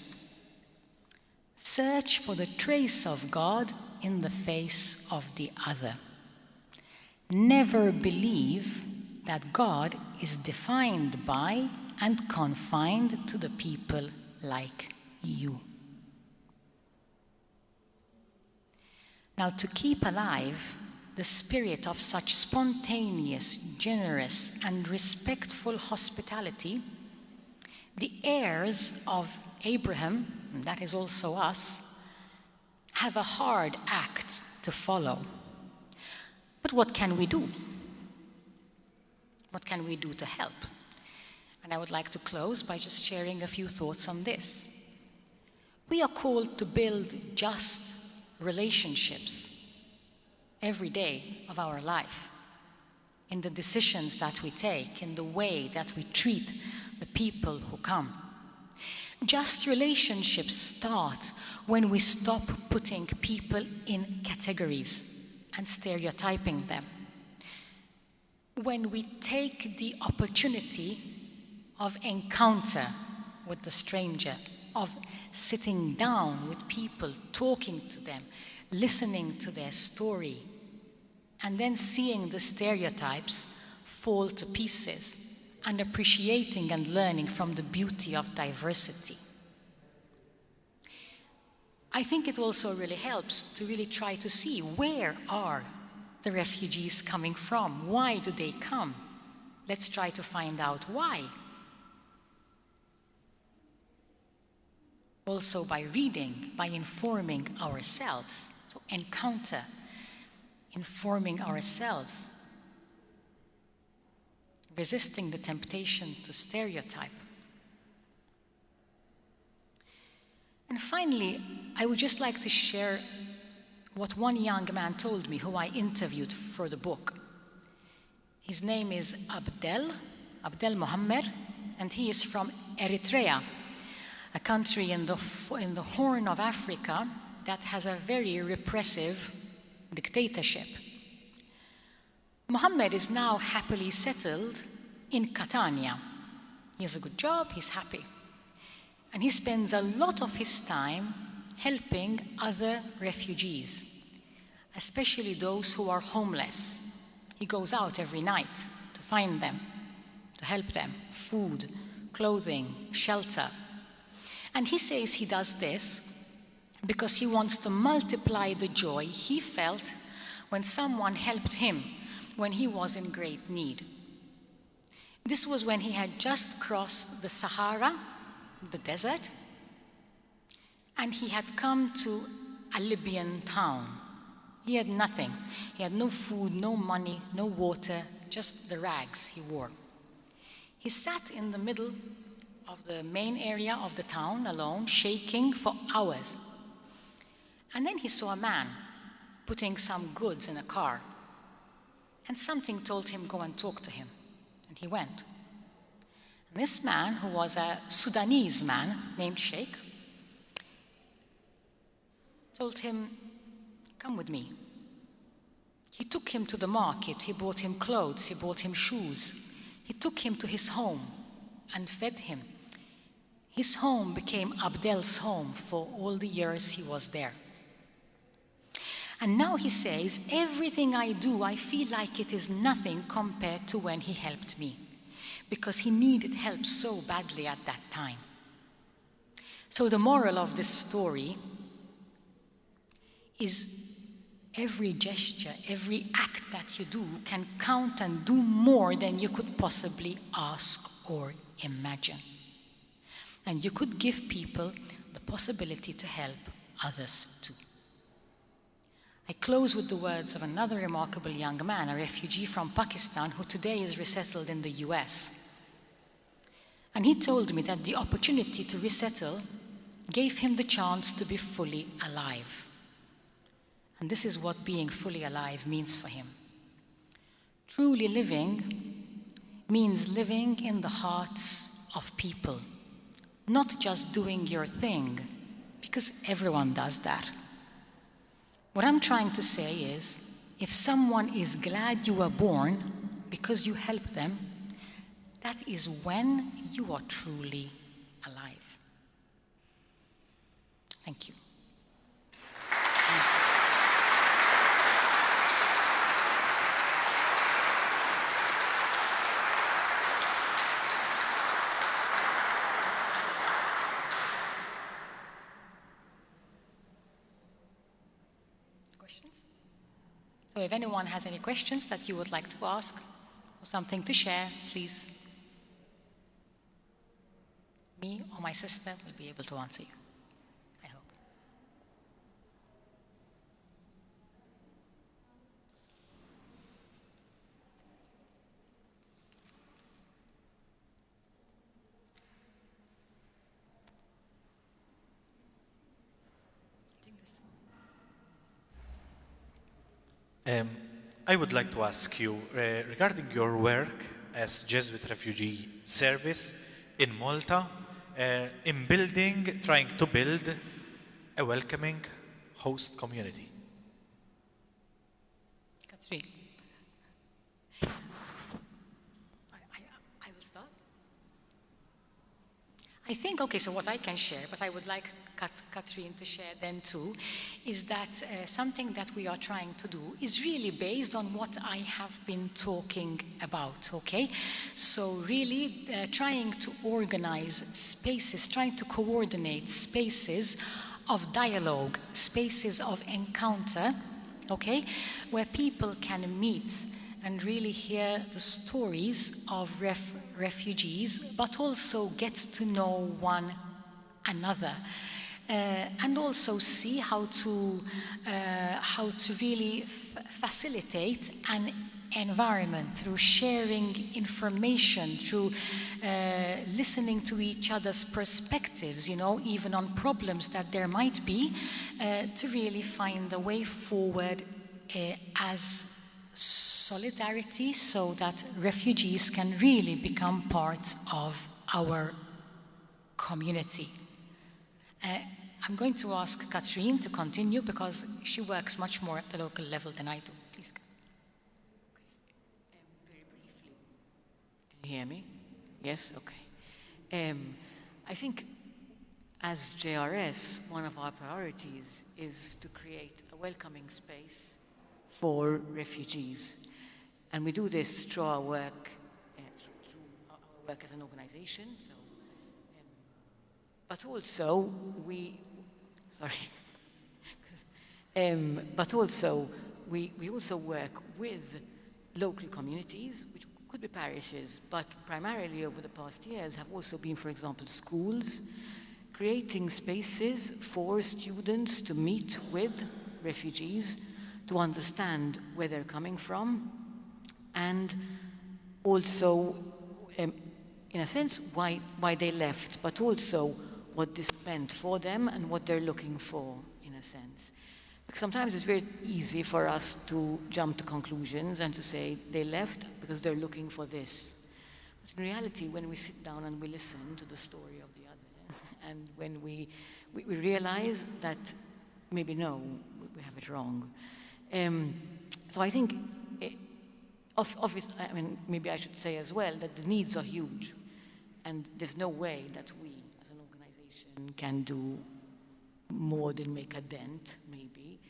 Search for the trace of God in the face of the other. Never believe that God is defined by and confined to the people like you. Now, to keep alive the spirit of such spontaneous, generous, and respectful hospitality, the heirs of Abraham, and that is also us, have a hard act to follow. But what can we do? What can we do to help? And I would like to close by just sharing a few thoughts on this. We are called to build just relationships every day of our life, in the decisions that we take, in the way that we treat the people who come. Just relationships start when we stop putting people in categories and stereotyping them. When we take the opportunity of encounter with the stranger, of sitting down with people, talking to them, listening to their story, and then seeing the stereotypes fall to pieces and appreciating and learning from the beauty of diversity. I think it also really helps to really try to see, where are the refugees coming from? Why do they come? Let's try to find out why. Also by reading, by informing ourselves. So encounter, informing ourselves, resisting the temptation to stereotype. And finally, I would just like to share what one young man told me, who I interviewed for the book. His name is Abdel Mohammed, and he is from Eritrea, a country in the Horn of Africa that has a very repressive dictatorship. Mohammed is now happily settled in Catania. He has a good job, he's happy. And he spends a lot of his time helping other refugees, especially those who are homeless. He goes out every night to find them, to help them, food, clothing, shelter. And he says he does this because he wants to multiply the joy he felt when someone helped him when he was in great need. This was when he had just crossed the Sahara, the desert, and he had come to a Libyan town. He had nothing. He had no food, no money, no water, just the rags he wore. He sat in the middle of the main area of the town alone, shaking for hours. And then he saw a man putting some goods in a car. And something told him, go and talk to him. And he went. And this man, who was a Sudanese man named Sheikh, told him, come with me. He took him to the market, he bought him clothes, he bought him shoes. He took him to his home and fed him. His home became Abdel's home for all the years he was there. And now he says, everything I do, I feel like it is nothing compared to when he helped me, because he needed help so badly at that time. So the moral of this story is every gesture, every act that you do can count and do more than you could possibly ask or imagine. And you could give people the possibility to help others too. I close with the words of another remarkable young man, a refugee from Pakistan, who today is resettled in the US. And he told me that the opportunity to resettle gave him the chance to be fully alive. And this is what being fully alive means for him. Truly living means living in the hearts of people, not just doing your thing, because everyone does that. What I'm trying to say is, if someone is glad you were born because you helped them, that is when you are truly alive. Thank you. So if anyone has any questions that you would like to ask or something to share, please. Me or my sister will be able to answer you, I hope. I would like to ask you regarding your work as Jesuit Refugee Service in Malta, trying to build a welcoming host community. Katrin. I will start. I think, okay, so what I can share, but I would like Katrin to share then too, is that something that we are trying to do is really based on what I have been talking about, okay? So really trying to organize spaces, trying to coordinate spaces of dialogue, spaces of encounter, okay? Where people can meet and really hear the stories of refugees, but also get to know one another. And also see how to really facilitate an environment through sharing information, through listening to each other's perspectives, you know, even on problems that there might be, to really find a way forward as solidarity so that refugees can really become part of our community. I'm going to ask Katrin to continue because she works much more at the local level than I do. Please. Very briefly. Can you hear me? Yes? Okay. I think as JRS, one of our priorities is to create a welcoming space for refugees. And we do this through our work, as an organization. So, but also we also work with local communities, which could be parishes, but primarily over the past years have also been, for example, schools, creating spaces for students to meet with refugees, to understand where they're coming from, and also, in a sense, why they left, but also what this meant for them and what they're looking for, in a sense. Because sometimes it's very easy for us to jump to conclusions and to say they left because they're looking for this. But in reality, when we sit down and we listen to the story of the other, and when we realize that maybe no, we have it wrong. So I think, obviously, I mean, maybe I should say as well that the needs are huge, and there's no way that we, as an organization, can do more than make a dent, maybe,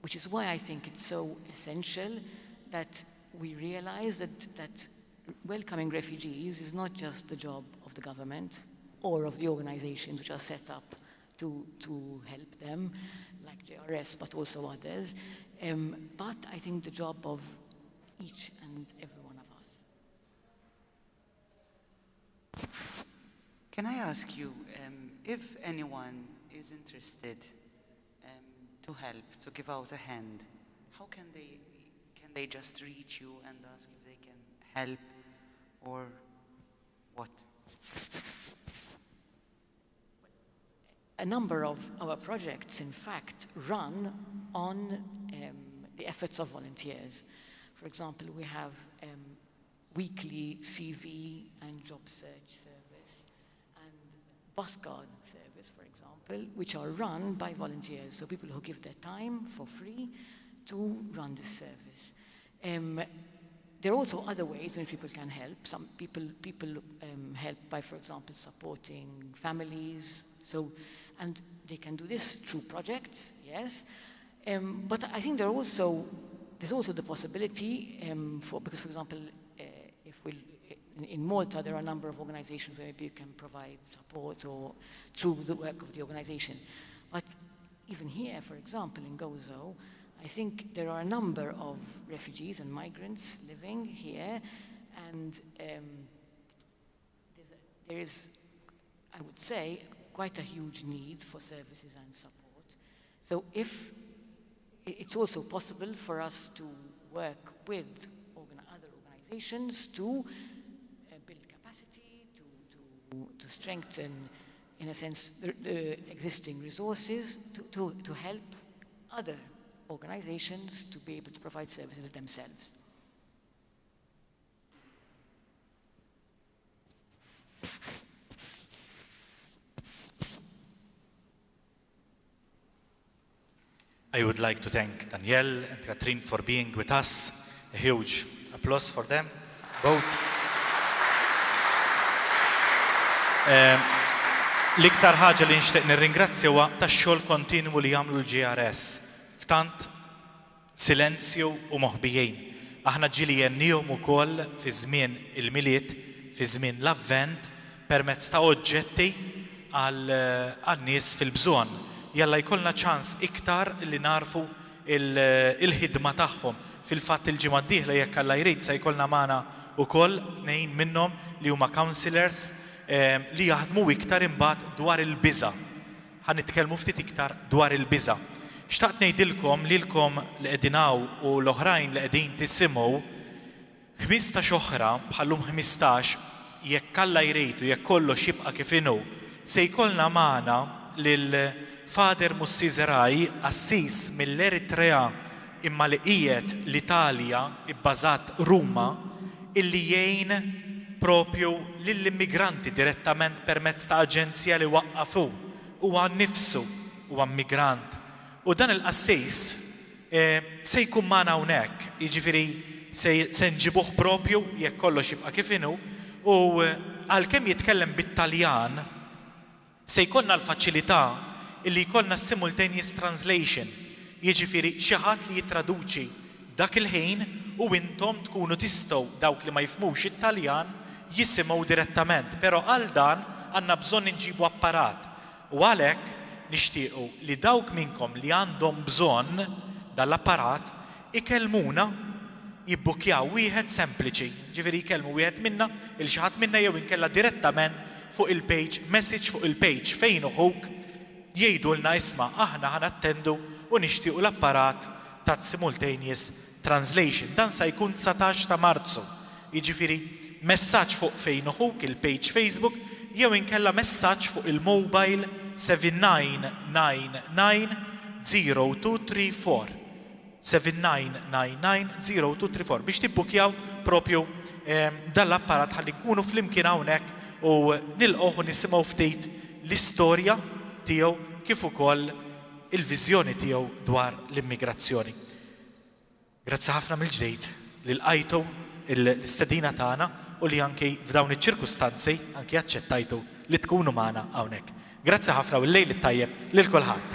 which is why I think it's so essential that we realize that welcoming refugees is not just the job of the government or of the organizations which are set up to help them, like JRS, but also others. But I think the job of each and every one of us. Can I ask you, if anyone is interested to help, to give out a hand, how can they just reach you and ask if they can help, or what? A number of our projects, in fact, run on the efforts of volunteers. For example, we have weekly CV and job search service and bus guard service, for example, which are run by volunteers, so people who give their time for free to run this service. There are also other ways in which people can help. Some people help by, for example, supporting families. So, and they can do this through projects, yes. But I think there's also the possibility because, for example, in Malta, there are a number of organizations where maybe you can provide support or through the work of the organization. But even here, for example, in Gozo, I think there are a number of refugees and migrants living here, and there is, I would say, quite a huge need for services and support. So if it's also possible for us to work with other organizations to build capacity, to strengthen, in a sense, the existing resources to help other organizations to be able to provide services themselves. I would like to thank Danielle and Catherine for being with us. A huge applause for them, both. L-iktar ħaġa li nixtieq nirringrazzja huwa tax-xogħol kontinwu li jagħmlu l-GRS f'tant silenzju u moħbijin. Aħna ġieli jennihom ukoll fi żmien il-miliet, fi żmien l-avvent permezz ta' oġġetti għal-nies fil-bżonn. Jalla jkollna ċans iktar li narfu il-ħidma tagħhom. Fil-fatt il-ġimgħa d-dieħla jekk Alla jrid se jkollna magħna wkoll tnejn minnhom li huma counselors li jaħdmu iktar imbagħad dwar il-biża'. Ħanitkellmu ftit iktar dwar il-biża'. Xtaqt ngħidilkom lilkom li qegħdin hawn u l-oħrajn li qegħdin tisimgħu 15 oħra bħallum 15 jekk Alla jrid u jekk kollox jibqa' kif inhu se jkollna magħna lil Fader Mussizeraj, assis mill-Eritrea imma li qiegħed l-Italja ibbażat Ruma illi jgħin propju lill-immigranti direttament permezz ta' aġenzija li waqqafu huwa nnifsu huwa immigrant. U dan il-qassis se jkun magħna hawnhekk, jiġifieri se nġibuh propju jekk kollox jibqa' kif inhu u għalkemm jitkellem bit-Taljan se jkollna l-faċilità illi jkollna simultaneous translation, jiġifieri xi ħadd li jitraduċi dak il-ħin u intom tkunu tistgħu dawk li ma jifhmux it-Taljan jisimgħu direttament, però għal dan għandna bżonn inġibu apparat. U għalhekk nixtiequ li dawk minnkom li għandhom bżonn dal-apparat ikellmuna jibbukjaw wieħed sempliċi, ġifieri jkellmu wieħed minna il xi ħadd minna jew inkella direttament fuq il-page, message fuq il-page fejn uħuk jgħidulna isma' aħna ħanattendu u nixtiequ l-apparat ta' simultaneous translation. Dan se jkun 19 ta' Marzu. Jiġifieri messaġġ fuq fejn uħuk il-page Facebook jew inkella messaġġ fuq il-mobile 79990234. 79990234 biex tibbukjaw propju dal-apparat ħalli nkunu flimkien hawnhekk u nilqgħu nisimgħu ftit l-istorja tiegħu kif ukoll il-viżjoni tiegħu dwar l-immigrazzjoni. Grazzi ħafna mill-ġdejt li lqajtu l-istedina tagħna u li anke f'dawn iċ-ċirkustanzi anke aċċettajtu li tkunu magħna hawnhekk. Grazzi ħafna u l-lejl it-tajjeb lil kulħadd.